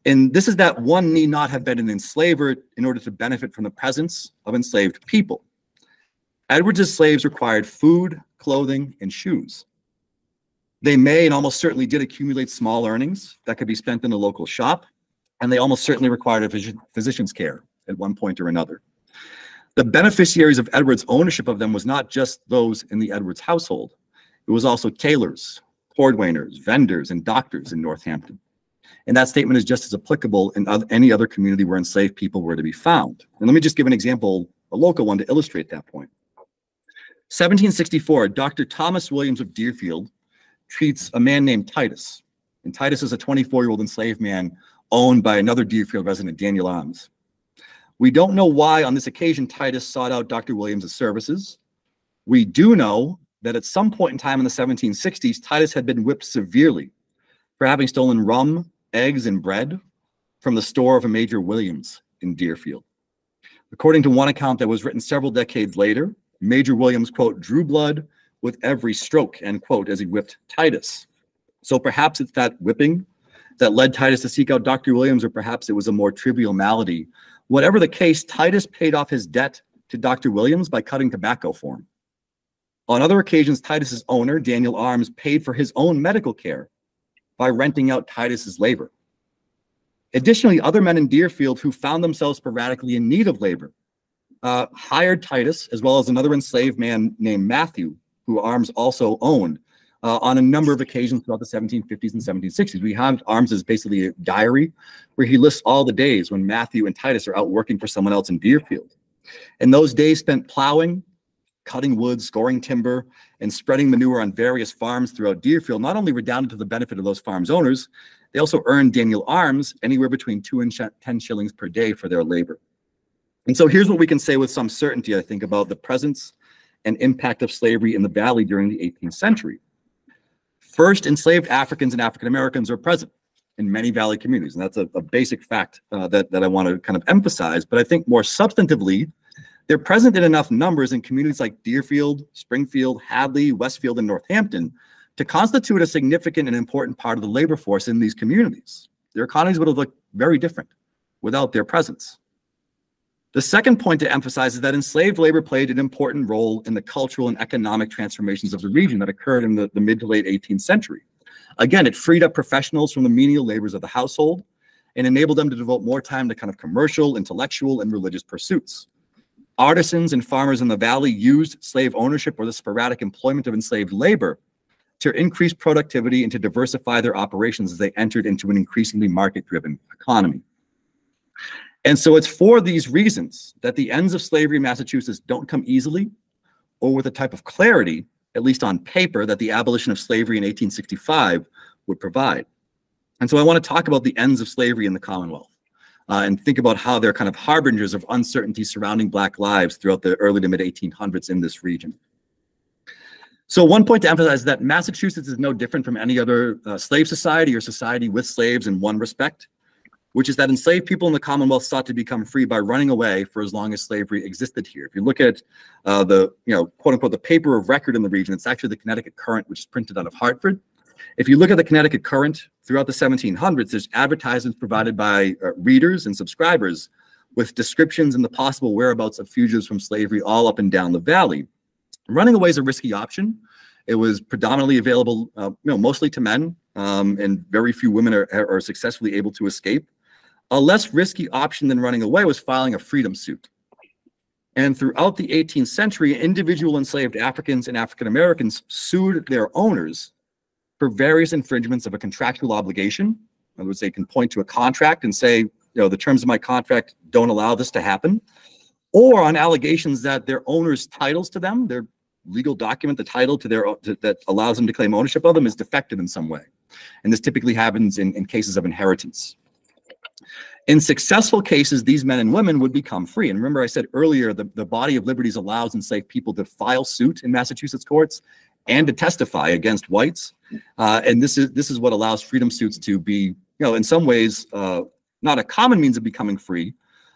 S4: And this is that one need not have been an enslaver in order to benefit from the presence of enslaved people. Edwards's slaves required food, clothing, and shoes. They may and almost certainly did accumulate small earnings that could be spent in a local shop, and they almost certainly required a physician's care at one point or another. The beneficiaries of Edwards' ownership of them was not just those in the Edwards household. It was also tailors, cordwainers, vendors, and doctors in Northampton. And that statement is just as applicable in any other community where enslaved people were to be found. And let me just give an example, a local one, to illustrate that point. 1764, Dr. Thomas Williams of Deerfield treats a man named Titus. And Titus is a 24-year-old enslaved man owned by another Deerfield resident, Daniel Arms. We don't know why on this occasion Titus sought out Dr. Williams' services. We do know that at some point in time in the 1760s, Titus had been whipped severely for having stolen rum, eggs, and bread from the store of a Major Williams in Deerfield. According to one account that was written several decades later, Major Williams, quote, drew blood with every stroke, end quote, as he whipped Titus. So perhaps it's that whipping that led Titus to seek out Dr. Williams, or perhaps it was a more trivial malady. Whatever the case, Titus paid off his debt to Dr. Williams by cutting tobacco for him. On other occasions, Titus's owner, Daniel Arms, paid for his own medical care by renting out Titus's labor. Additionally, other men in Deerfield who found themselves sporadically in need of labor hired Titus, as well as another enslaved man named Matthew, who Arms also owned, on a number of occasions throughout the 1750s and 1760s. We have Arms as basically a diary where he lists all the days when Matthew and Titus are out working for someone else in Deerfield. And those days spent plowing, cutting wood, scoring timber, and spreading manure on various farms throughout Deerfield not only redounded to the benefit of those farms' owners, they also earned Daniel Arms anywhere between 2 and 10 shillings per day for their labor. And so here's what we can say with some certainty, I think, about the presence and impact of slavery in the Valley during the 18th century. First, enslaved Africans and African Americans are present in many Valley communities, and that's a basic fact that I want to kind of emphasize. But I think more substantively, they're present in enough numbers in communities like Deerfield, Springfield, Hadley, Westfield, and Northampton to constitute a significant and important part of the labor force in these communities. Their economies would have looked very different without their presence. The second point to emphasize is that enslaved labor played an important role in the cultural and economic transformations of the region that occurred in the mid to late 18th century. Again, it freed up professionals from the menial labors of the household and enabled them to devote more time to kind of commercial, intellectual, and religious pursuits. Artisans and farmers in the Valley used slave ownership or the sporadic employment of enslaved labor to increase productivity and to diversify their operations as they entered into an increasingly market-driven economy. And so it's for these reasons that the ends of slavery in Massachusetts don't come easily or with a type of clarity, at least on paper, that the abolition of slavery in 1865 would provide. And so I want to talk about the ends of slavery in the Commonwealth and think about how they're kind of harbingers of uncertainty surrounding Black lives throughout the early to mid 1800s in this region. So one point to emphasize is that Massachusetts is no different from any other slave society or society with slaves in one respect, which is that enslaved people in the Commonwealth sought to become free by running away for as long as slavery existed here. If you look at the, quote unquote, the paper of record in the region, it's actually the Connecticut Current, which is printed out of Hartford. If you look at the Connecticut Current throughout the 1700s, there's advertisements provided by readers and subscribers with descriptions and the possible whereabouts of fugitives from slavery all up and down the Valley. Running away is a risky option. It was predominantly available, mostly to men, and very few women are successfully able to escape. A less risky option than running away was filing a freedom suit. And throughout the 18th century, individual enslaved Africans and African Americans sued their owners for various infringements of a contractual obligation. In other words, they can point to a contract and say, the terms of my contract don't allow this to happen, or on allegations that their owner's titles to them, their legal document, the title to that allows them to claim ownership of them, is defective in some way. And this typically happens in cases of inheritance. In successful cases, these men and women would become free. And remember, I said earlier, the Body of Liberties allows enslaved people to file suit in Massachusetts courts and to testify against whites. And this is what allows freedom suits to be, you know, in some ways, not a common means of becoming free,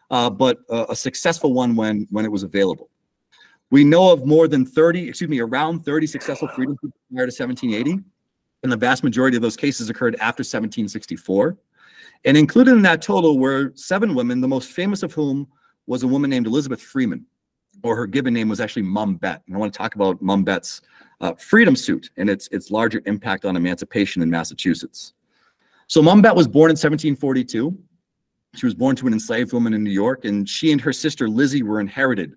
S4: but a successful one when it was available. We know of around 30 successful freedom suits prior to 1780, and the vast majority of those cases occurred after 1764. And included in that total were 7 women, the most famous of whom was a woman named Elizabeth Freeman, or her given name was actually Mum Bet. And I want to talk about Mum Bet's freedom suit and its larger impact on emancipation in Massachusetts. So Mum Bet was born in 1742. She was born to an enslaved woman in New York, and she and her sister Lizzie were inherited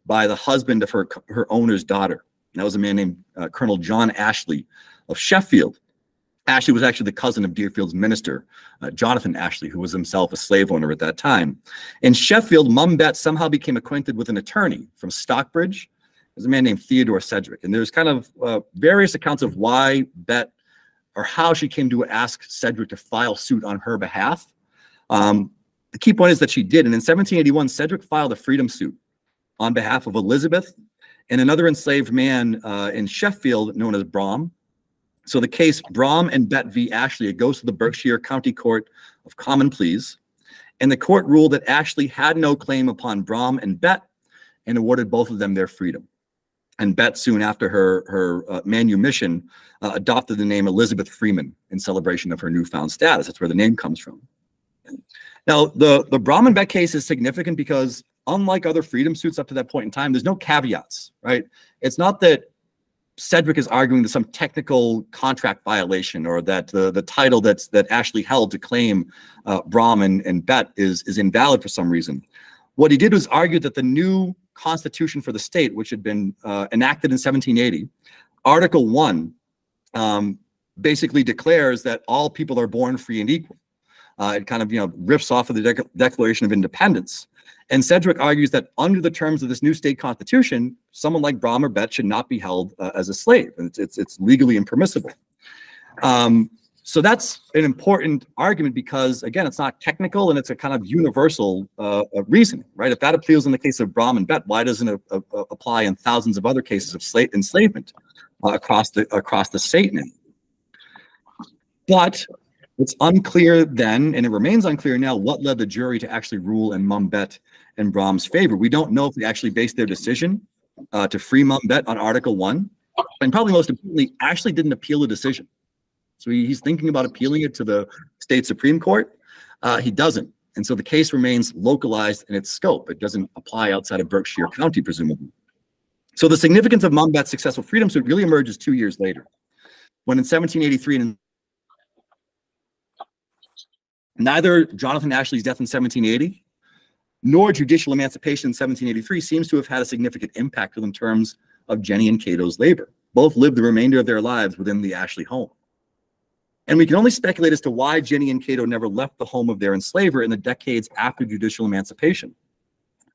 S4: by the husband of her owner's daughter. And that was a man named Colonel John Ashley of Sheffield. Ashley was actually the cousin of Deerfield's minister, Jonathan Ashley, who was himself a slave owner at that time. In Sheffield, Mum Bet somehow became acquainted with an attorney from Stockbridge. There's a man named Theodore Sedgwick. And there's kind of various accounts of why Bet, or how she came to ask Sedgwick to file suit on her behalf. The key point is that she did. And in 1781, Sedgwick filed a freedom suit on behalf of Elizabeth and another enslaved man in Sheffield known as Brom. So the case Brom and Bet v. Ashley, it goes to the Berkshire County Court of Common Pleas. And the court ruled that Ashley had no claim upon Brom and Bet and awarded both of them their freedom. And Bet, soon after her manumission, adopted the name Elizabeth Freeman in celebration of her newfound status. That's where the name comes from. Now, the Brahman Bet case is significant because unlike other freedom suits up to that point in time, there's no caveats, right? It's not that Sedgwick is arguing that some technical contract violation or that the title that Ashley held to claim Brom and Bet is invalid for some reason. What he did was argue that the new constitution for the state, which had been enacted in 1780, Article 1 basically declares that all people are born free and equal. It kind of, you know, riffs off of the Declaration of Independence. And Sedgwick argues that under the terms of this new state constitution, someone like Brom or Bet should not be held as a slave. And it's legally impermissible. So that's an important argument because, again, it's not technical and it's a kind of universal reasoning, right? If that appeals in the case of Brom and Bet, why doesn't it apply in thousands of other cases of enslavement across the state now? But it's unclear then, and it remains unclear now, what led the jury to actually rule in Mum Bet and Brom's favor. We don't know if they actually based their decision to free Mum Bet on Article 1. And probably most importantly, Ashley didn't appeal the decision. So he's thinking about appealing it to the state Supreme Court. He doesn't. And so the case remains localized in its scope. It doesn't apply outside of Berkshire County, presumably. So the significance of Mum Bet's successful freedom suit really emerges 2 years later, when in 1783, and neither Jonathan Ashley's death in 1780 nor judicial emancipation in 1783 seems to have had a significant impact in terms of Jenny and Cato's labor. Both lived the remainder of their lives within the Ashley home. And we can only speculate as to why Jenny and Cato never left the home of their enslaver in the decades after judicial emancipation.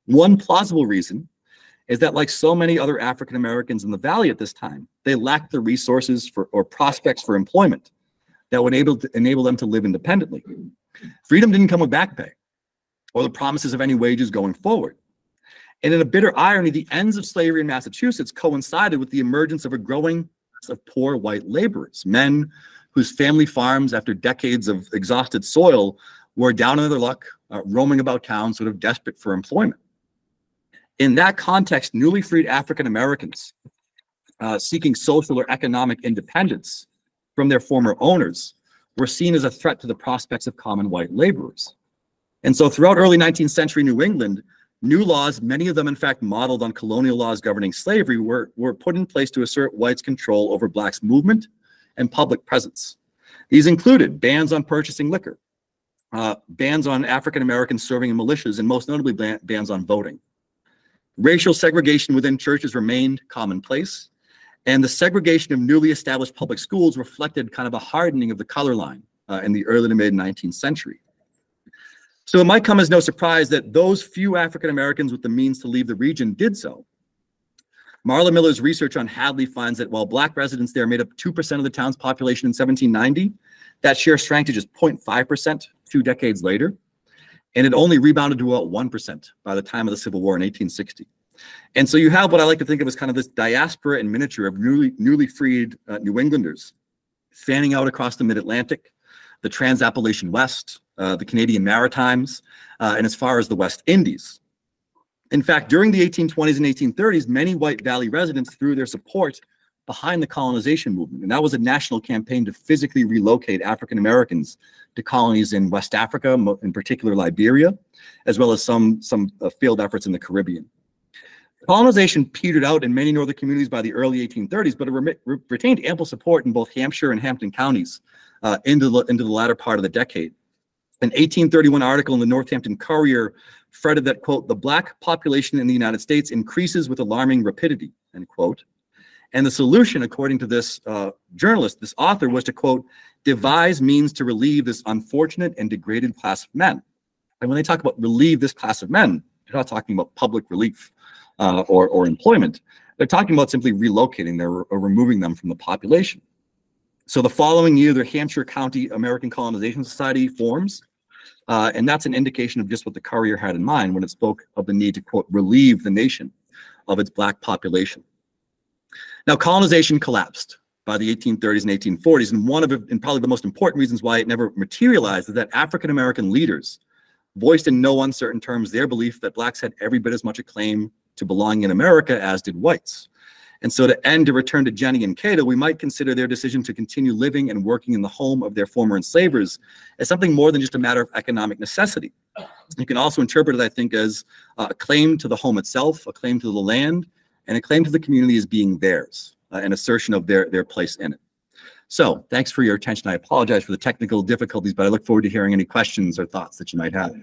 S4: One plausible reason is that, like so many other African Americans in the Valley at this time, they lacked the resources or prospects for employment that would enable them to live independently. Freedom didn't come with back pay or the promises of any wages going forward. And in a bitter irony, the ends of slavery in Massachusetts coincided with the emergence of a growing class of poor white laborers, men whose family farms, after decades of exhausted soil, were down on their luck, roaming about town, sort of desperate for employment. In that context, newly freed African Americans seeking social or economic independence from their former owners were seen as a threat to the prospects of common white laborers. And so throughout early 19th century New England, new laws, many of them in fact modeled on colonial laws governing slavery, were put in place to assert whites' control over blacks' movement and public presence. These included bans on purchasing liquor, bans on African Americans serving in militias, and most notably bans on voting. Racial segregation within churches remained commonplace, and the segregation of newly established public schools reflected kind of a hardening of the color line in the early to mid 19th century. So it might come as no surprise that those few African Americans with the means to leave the region did so. Marla Miller's research on Hadley finds that while black residents there made up 2% of the town's population in 1790, that share shrank to just 0.5% 2 decades later. And it only rebounded to about 1% by the time of the Civil War in 1860. And so you have what I like to think of as kind of this diaspora in miniature of newly freed New Englanders fanning out across the mid-Atlantic, the Trans-Appalachian West, the Canadian Maritimes, and as far as the West Indies. In fact, during the 1820s and 1830s, many White Valley residents threw their support behind the colonization movement. And that was a national campaign to physically relocate African Americans to colonies in West Africa, in particular Liberia, as well as some failed efforts in the Caribbean. Colonization petered out in many northern communities by the early 1830s, but it retained ample support in both Hampshire and Hampton counties into the latter part of the decade. An 1831 article in the Northampton Courier fretted that, quote, the black population in the United States increases with alarming rapidity, end quote. And the solution, according to this journalist, this author, was to, quote, devise means to relieve this unfortunate and degraded class of men. And when they talk about relieve this class of men, they're not talking about public relief or employment. They're talking about simply relocating them or removing them from the population. So the following year, the Hampshire County American Colonization Society forms. And that's an indication of just what the Courier had in mind when it spoke of the need to, quote, relieve the nation of its black population. Now, colonization collapsed by the 1830s and 1840s, and probably the most important reasons why it never materialized is that African-American leaders voiced in no uncertain terms their belief that blacks had every bit as much a claim to belonging in America as did whites. And so to return to Jenny and Cato, we might consider their decision to continue living and working in the home of their former enslavers as something more than just a matter of economic necessity. You can also interpret it, I think, as a claim to the home itself, a claim to the land, and a claim to the community as being theirs, an assertion of their place in it. So thanks for your attention. I apologize for the technical difficulties, but I look forward to hearing any questions or thoughts that you might have.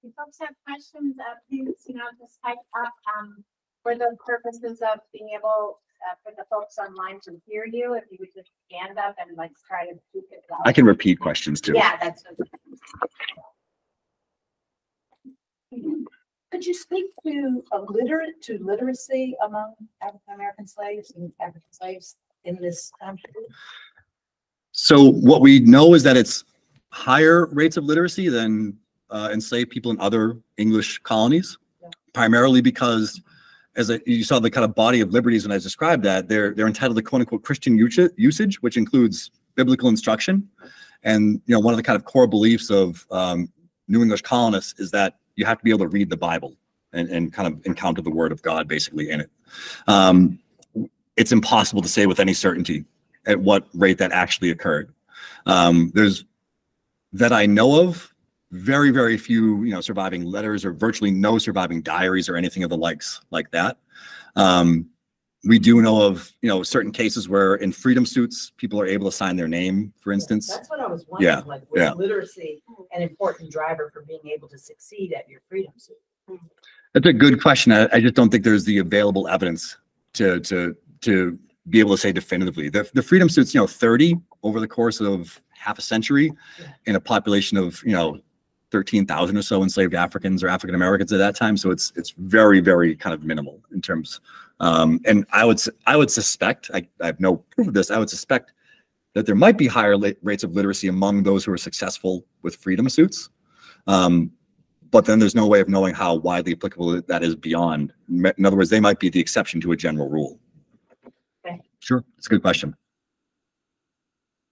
S2: If folks have questions, please, just type up for the purposes of being able for the folks online to hear you. If you would just stand up and try to speak it out.
S4: I can repeat questions too.
S2: Yeah, that's what.
S5: Could you speak to literacy among African American slaves and African slaves in this country?
S4: So what we know is that it's higher rates of literacy than enslaved people in other English colonies, primarily because, as you saw the kind of body of liberties when I described that, they're entitled to quote unquote Christian usage, which includes biblical instruction. And one of the kind of core beliefs of New English colonists is that you have to be able to read the Bible and kind of encounter the word of God basically in it. It's impossible to say with any certainty at what rate that actually occurred. There's, that I know of, very, very few, surviving letters or virtually no surviving diaries or anything of the likes like that. We do know of, certain cases where in freedom suits, people are able to sign their name, for instance.
S5: That's what I was wondering, was literacy an important driver for being able to succeed at your freedom suit?
S4: That's a good question. I just don't think there's the available evidence to be able to say definitively. The freedom suit's, 30 over the course of half a century in a population of, 13,000 or so enslaved Africans or African Americans at that time. So it's very, very kind of minimal in terms. And I would suspect, I have no proof of this, I would suspect that there might be higher rates of literacy among those who are successful with freedom suits. But then there's no way of knowing how widely applicable that is beyond. In other words, they might be the exception to a general rule.
S5: Okay.
S4: Sure, it's a good question.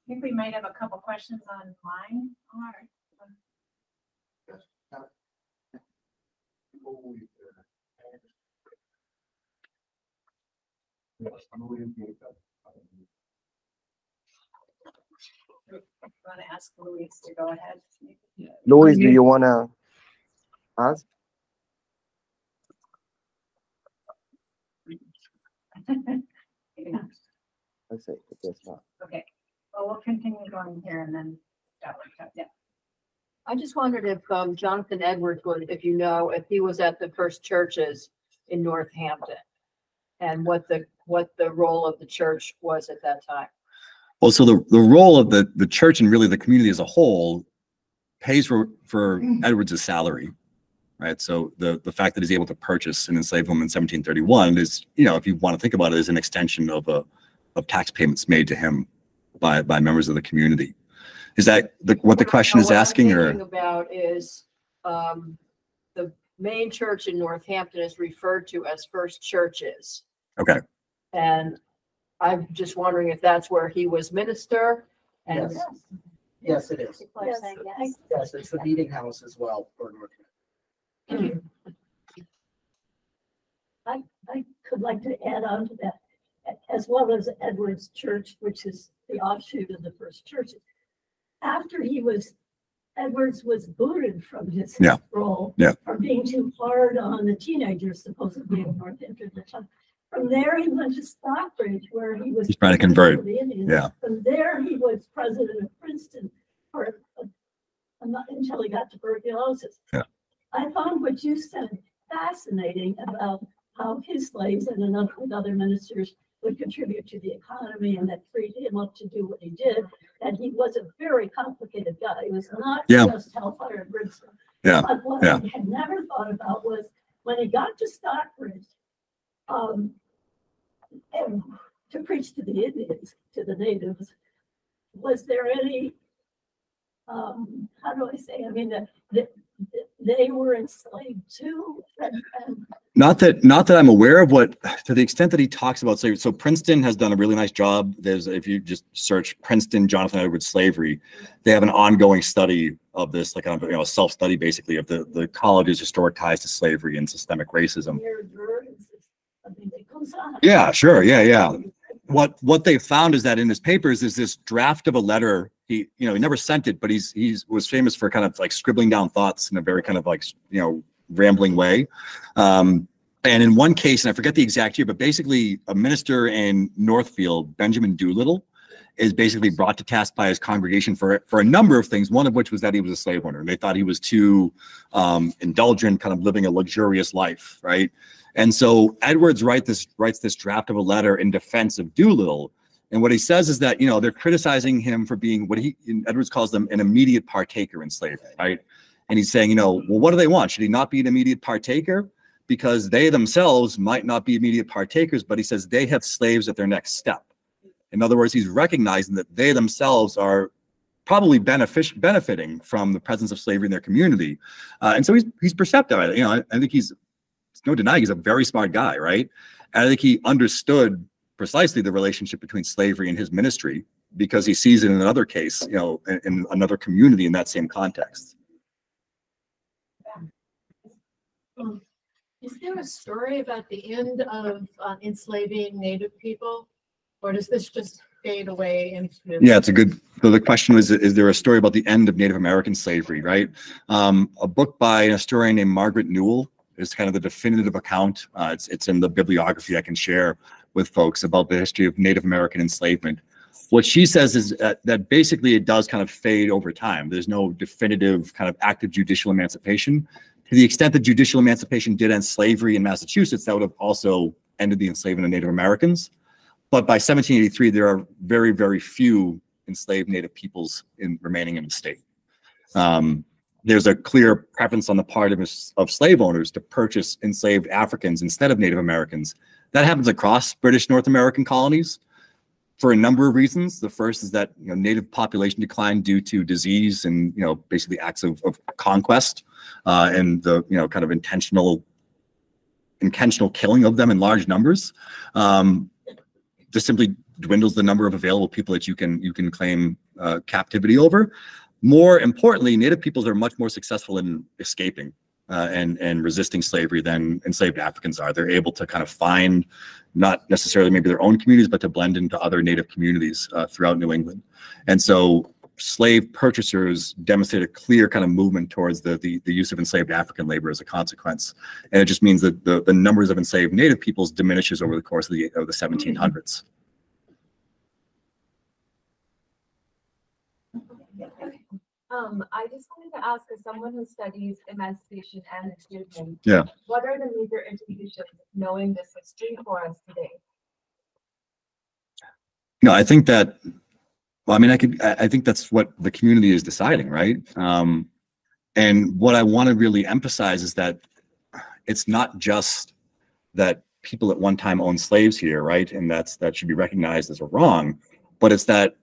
S2: I think we might have a couple questions online. All right. Want to ask Louise to go ahead?
S1: Louise, do you want to ask? I say it's not.
S2: Okay. Well, we'll continue going here and then that worked out. Yeah.
S6: I just wondered if Jonathan Edwards was, if he was at the first churches in Northampton, and what the role of the church was at that time.
S4: Well, so the role of the church and really the community as a whole pays for Edwards' salary, right? So the fact that he's able to purchase an enslaved woman in 1731 is, if you want to think about it, is an extension of tax payments made to him by members of the community. Is that what the question is asking?
S6: What I'm
S4: or
S6: thinking about is the main church in Northampton is referred to as First Churches.
S4: Okay.
S6: And I'm just wondering if that's where he was minister. And
S7: Yes. Yes, it is.
S5: Yes.
S7: Yes, it's the meeting house as well for North.
S8: I could like to add on to that, as well as Edward's Church, which is the offshoot of the First Churches. After Edwards was booted from his role for being too hard on the teenagers, supposedly in Northampton. From there, he went to Stockbridge, where he was
S4: trying to convert.
S8: Yeah. From there, he was president of Princeton until he got tuberculosis. Yeah. I found what you said fascinating about how his slaves and other ministers would contribute to the economy, and that freed him up to do what he did. And he was a very complicated guy. He was not just hellfire and brimstone.
S4: Yeah.
S8: But what I had never thought about was when he got to Stockbridge, and to preach to the Indians, to the natives, was there any, how do I say, I mean, they were enslaved too?
S4: Not that I'm aware of, what, to the extent that he talks about slavery. So Princeton has done a really nice job. There's, if you just search Princeton, Jonathan Edwards slavery, they have an ongoing study of this, like a self-study basically of the college's historic ties to slavery and systemic racism. Yeah, sure. Yeah. What they found is that in his papers is this draft of a letter. He never sent it, but he was famous for kind of like scribbling down thoughts in a very kind of like, rambling way. And in one case, and I forget the exact year, but basically a minister in Northfield, Benjamin Doolittle, is basically brought to task by his congregation for a number of things, one of which was that he was a slave owner. They thought he was too indulgent, kind of living a luxurious life, right? And so Edwards writes this draft of a letter in defense of Doolittle. And what he says is that, they're criticizing him for being what Edwards calls them an immediate partaker in slavery, right? And he's saying, well, what do they want? Should he not be an immediate partaker? Because they themselves might not be immediate partakers, but he says they have slaves at their next step. In other words, he's recognizing that they themselves are probably benefiting from the presence of slavery in their community. And so he's perceptive. I think he's no denying he's a very smart guy, right? And I think he understood precisely the relationship between slavery and his ministry, because he sees it in another case, in another community in that same context.
S6: Is there a story about the end of enslaving Native people, or does this just fade away into?
S4: Yeah, it's a good. So the question was: is there a story about the end of Native American slavery? Right. A book by an historian named Margaret Newell is kind of the definitive account. It's in the bibliography I can share with folks about the history of Native American enslavement. What she says is that basically it does kind of fade over time. There's no definitive kind of active judicial emancipation. To the extent that judicial emancipation did end slavery in Massachusetts, that would have also ended the enslavement of Native Americans. But by 1783, there are very, very few enslaved Native peoples remaining in the state. There's a clear preference on the part of slave owners to purchase enslaved Africans instead of Native Americans. That happens across British North American colonies for a number of reasons. The first is that Native population declined due to disease and basically acts of conquest and the kind of intentional killing of them in large numbers. Just simply dwindles the number of available people that you can claim captivity over. More importantly, Native peoples are much more successful in escaping and resisting slavery than enslaved Africans are. They're able to kind of find not necessarily maybe their own communities, but to blend into other Native communities throughout New England. And so slave purchasers demonstrate a clear kind of movement towards the use of enslaved African labor as a consequence. And it just means that the numbers of enslaved Native peoples diminishes over the course of the 1700s.
S9: I just wanted to ask, as someone who studies emancipation and enslavement, what are the major implications of knowing this history for us today?
S4: No, I think that, well, I mean, I think that's what the community is deciding, right? And what I want to really emphasize is that it's not just that people at one time owned slaves here, right? And that should be recognized as a wrong, but it's that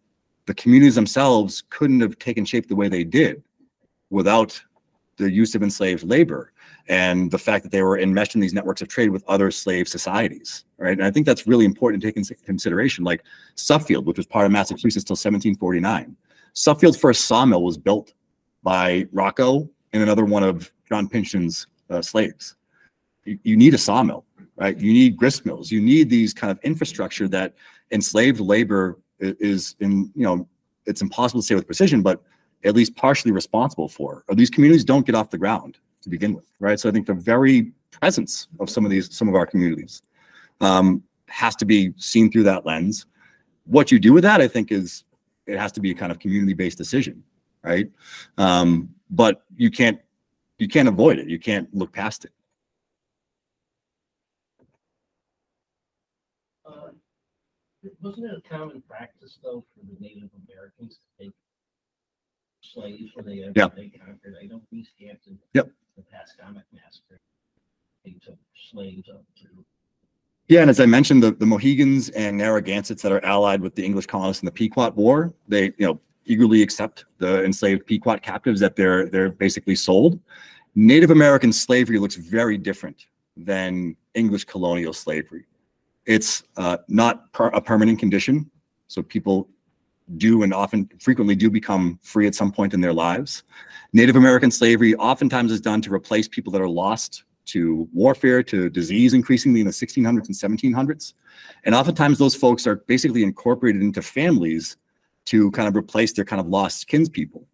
S4: the communities themselves couldn't have taken shape the way they did without the use of enslaved labor and the fact that they were enmeshed in these networks of trade with other slave societies, right? And I think that's really important to take into consideration. Like Suffield, which was part of Massachusetts till 1749. Suffield's first sawmill was built by Rocco and another one of John Pinchon's slaves. You need a sawmill, right? You need grist mills. You need these kind of infrastructure that enslaved labor is in, you know, it's impossible to say with precision, but at least partially responsible for. Or these communities don't get off the ground to begin with, right? So I think the very presence of some of our communities has to be seen through that lens. What you do with that, I think, is it has to be a kind of community-based decision, right? But you can't avoid it. You can't look past it.
S10: Wasn't it a common practice, though, for the Native Americans to take slaves when they conquered? I know Easthampton, the Pascomic Massacre, they took slaves up through.
S4: Yeah, and as I mentioned, the Mohegans and Narragansetts that are allied with the English colonists in the Pequot War, they eagerly accept the enslaved Pequot captives that they're basically sold. Native American slavery looks very different than English colonial slavery. It's not a permanent condition, so people do and frequently do become free at some point in their lives. Native American slavery oftentimes is done to replace people that are lost to warfare, to disease, increasingly in the 1600s and 1700s. And oftentimes those folks are basically incorporated into families to kind of replace their kind of lost kinspeople.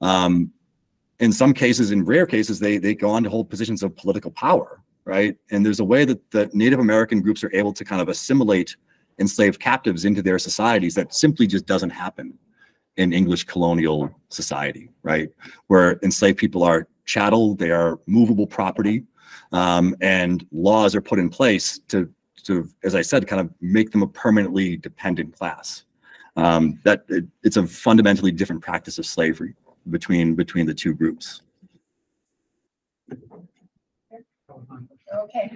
S4: In some cases, in rare cases, they go on to hold positions of political power, right? And there's a way that the Native American groups are able to kind of assimilate enslaved captives into their societies that simply just doesn't happen in English colonial society, right? Where enslaved people are chattel, they are movable property, and laws are put in place to, as I said, kind of make them a permanently dependent class. It's a fundamentally different practice of slavery between the two groups.
S9: Okay.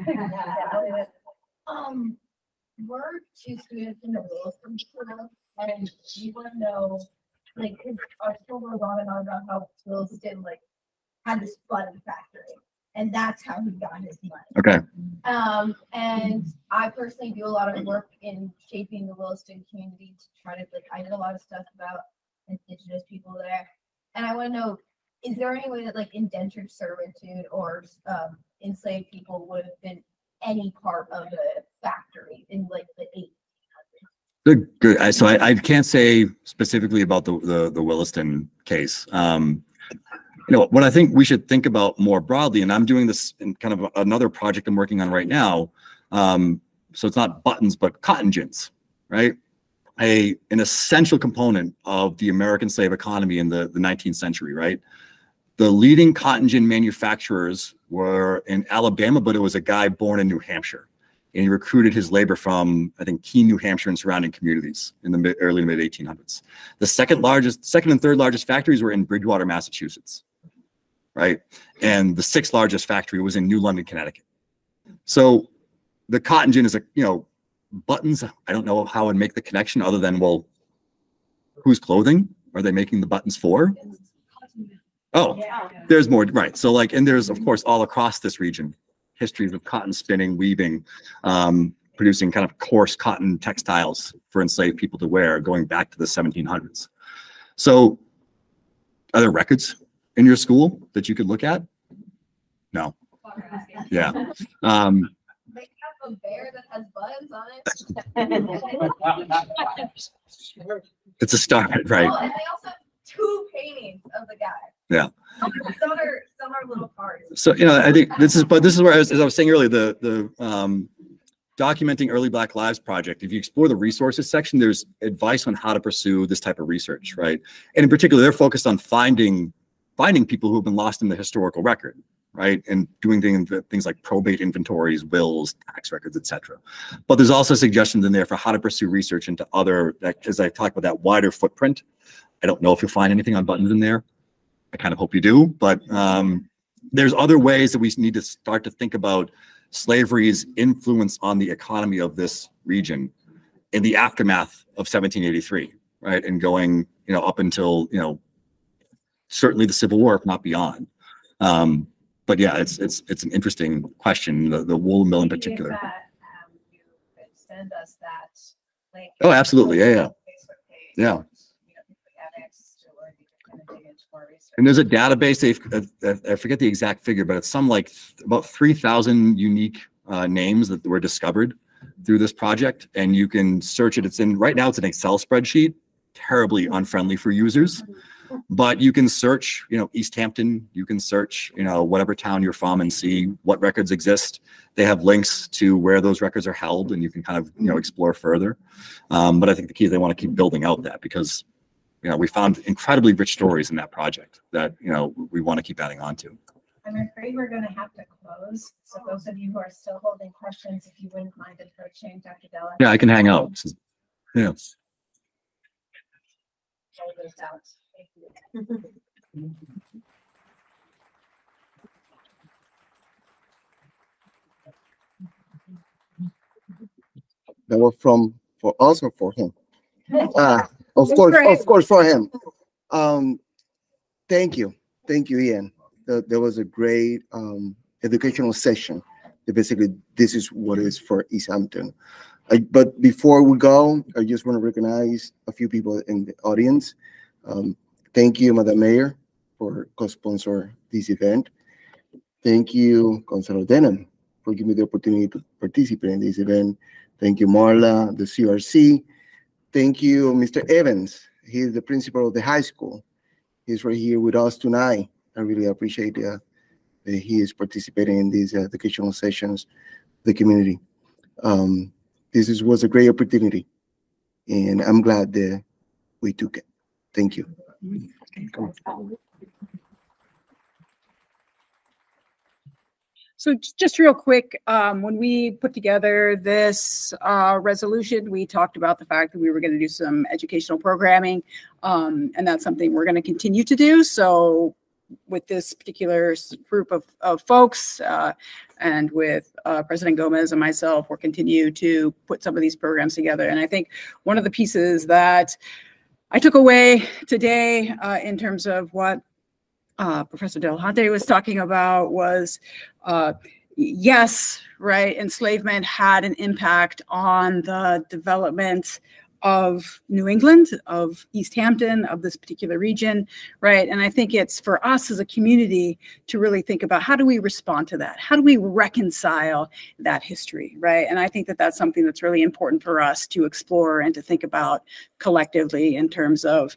S9: We're two students in the Wilson School, and we want to know, like, cause our school goes on and on about how Wilson, like, had this button factory, and that's how he got his money.
S4: Okay.
S9: And I personally do a lot of work in shaping the Williston community to try to, like, I did a lot of stuff about indigenous people there, and I want to know, is there any way that, like, indentured servitude or enslaved people would have been any part of the factory in, like, the 1800s?
S4: Good. So I can't say specifically about the Williston case. What I think we should think about more broadly, and I'm doing this in kind of another project I'm working on right now. So it's not buttons, but cotton gins, right? An essential component of the American slave economy in the 19th century, right? The leading cotton gin manufacturers were in Alabama, but it was a guy born in New Hampshire. And he recruited his labor from, I think, Keene, New Hampshire and surrounding communities in the early to mid 1800s. The second and third largest factories were in Bridgewater, Massachusetts, right? And the sixth largest factory was in New London, Connecticut. So the cotton gin is buttons. I don't know how I'd make the connection other than, well, whose clothing are they making the buttons for? Oh, there's more, right? So and there's, of course, all across this region, histories of cotton spinning, weaving, producing kind of coarse cotton textiles for enslaved people to wear, going back to the 1700s. So are there records in your school that you could look at? No. Yeah.
S9: They have a bear that has buttons on it.
S4: It's a start, right?
S9: Oh, and they also have 2 paintings of the guy.
S4: Yeah.
S9: Some are little parts.
S4: So I think this is where, as I was saying earlier, the documenting early Black lives project. If you explore the resources section, there's advice on how to pursue this type of research, right? And in particular, they're focused on finding people who have been lost in the historical record, right? And doing things like probate inventories, wills, tax records, etc. But there's also suggestions in there for how to pursue research into other, as I talked about, that wider footprint. I don't know if you'll find anything on buttons in there. I kind of hope you do, but there's other ways that we need to start to think about slavery's influence on the economy of this region in the aftermath of 1783, right? And going, you know, up until, you know, certainly the Civil War, if not beyond. But yeah, it's an interesting question, the wool mill in particular.
S9: You send us that link.
S4: Oh, absolutely. Yeah. Yeah. And there's a database, I forget the exact figure, but it's some like about 3,000 unique names that were discovered through this project. And you can search it. Right now it's an Excel spreadsheet, terribly unfriendly for users. But you can search, you know, Easthampton, you can search, you know, whatever town you're from and see what records exist. They have links to where those records are held, and you can kind of, you know, explore further. But I think the key is they want to keep building out that, because, you know, we found incredibly rich stories in that project that, you know, we want to keep adding on to.
S9: I'm afraid we're going to have to close. So those of you who are still holding questions, if you wouldn't mind approaching Dr. Della.
S4: Yeah, I can hang out. Yeah.
S9: Hold those out. Thank you.
S1: That was for us or for him? Of course for him. Thank you, Ian. There was a great educational session. Basically, this is what it is for Easthampton. But before we go, I just want to recognize a few people in the audience. Thank you, Madam Mayor, for co-sponsor this event. Thank you, Councilor Denham, for giving me the opportunity to participate in this event. Thank you, Marla, the CRC. Thank you, Mr. Evans. He's the principal of the high school. He's right here with us tonight. I really appreciate that he is participating in these educational sessions, the community. This was a great opportunity, and I'm glad that we took it. Thank you.
S11: So just real quick, when we put together this resolution, we talked about the fact that we were going to do some educational programming, and that's something we're going to continue to do. So with this particular group of folks and with President Gomez and myself, we'll continue to put some of these programs together. And I think one of the pieces that I took away today in terms of what Professor Delahunty was talking about was, yes, right, enslavement had an impact on the development of New England, of Easthampton, of this particular region, right? And I think it's for us as a community to really think about, how do we respond to that? How do we reconcile that history, right? And I think that that's something that's really important for us to explore and to think about collectively in terms of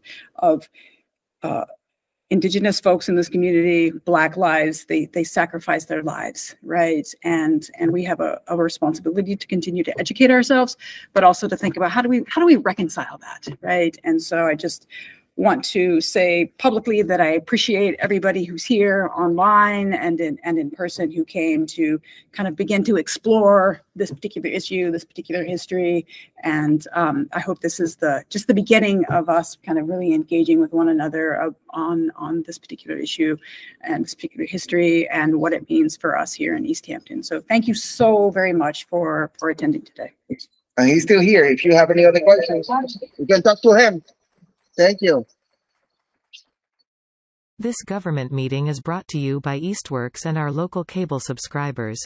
S11: Indigenous folks in this community, Black lives, they sacrifice their lives, right? And we have a responsibility to continue to educate ourselves, but also to think about how do we reconcile that, right? And so I just want to say publicly that I appreciate everybody who's here online and in person who came to kind of begin to explore this particular issue, this particular history. And I hope this is just the beginning of us kind of really engaging with one another on this particular issue and this particular history and what it means for us here in Easthampton. So thank you so very much for attending today.
S1: And he's still here. If you have any other questions, you can talk to him. Thank you.
S12: This government meeting is brought to you by Eastworks and our local cable subscribers.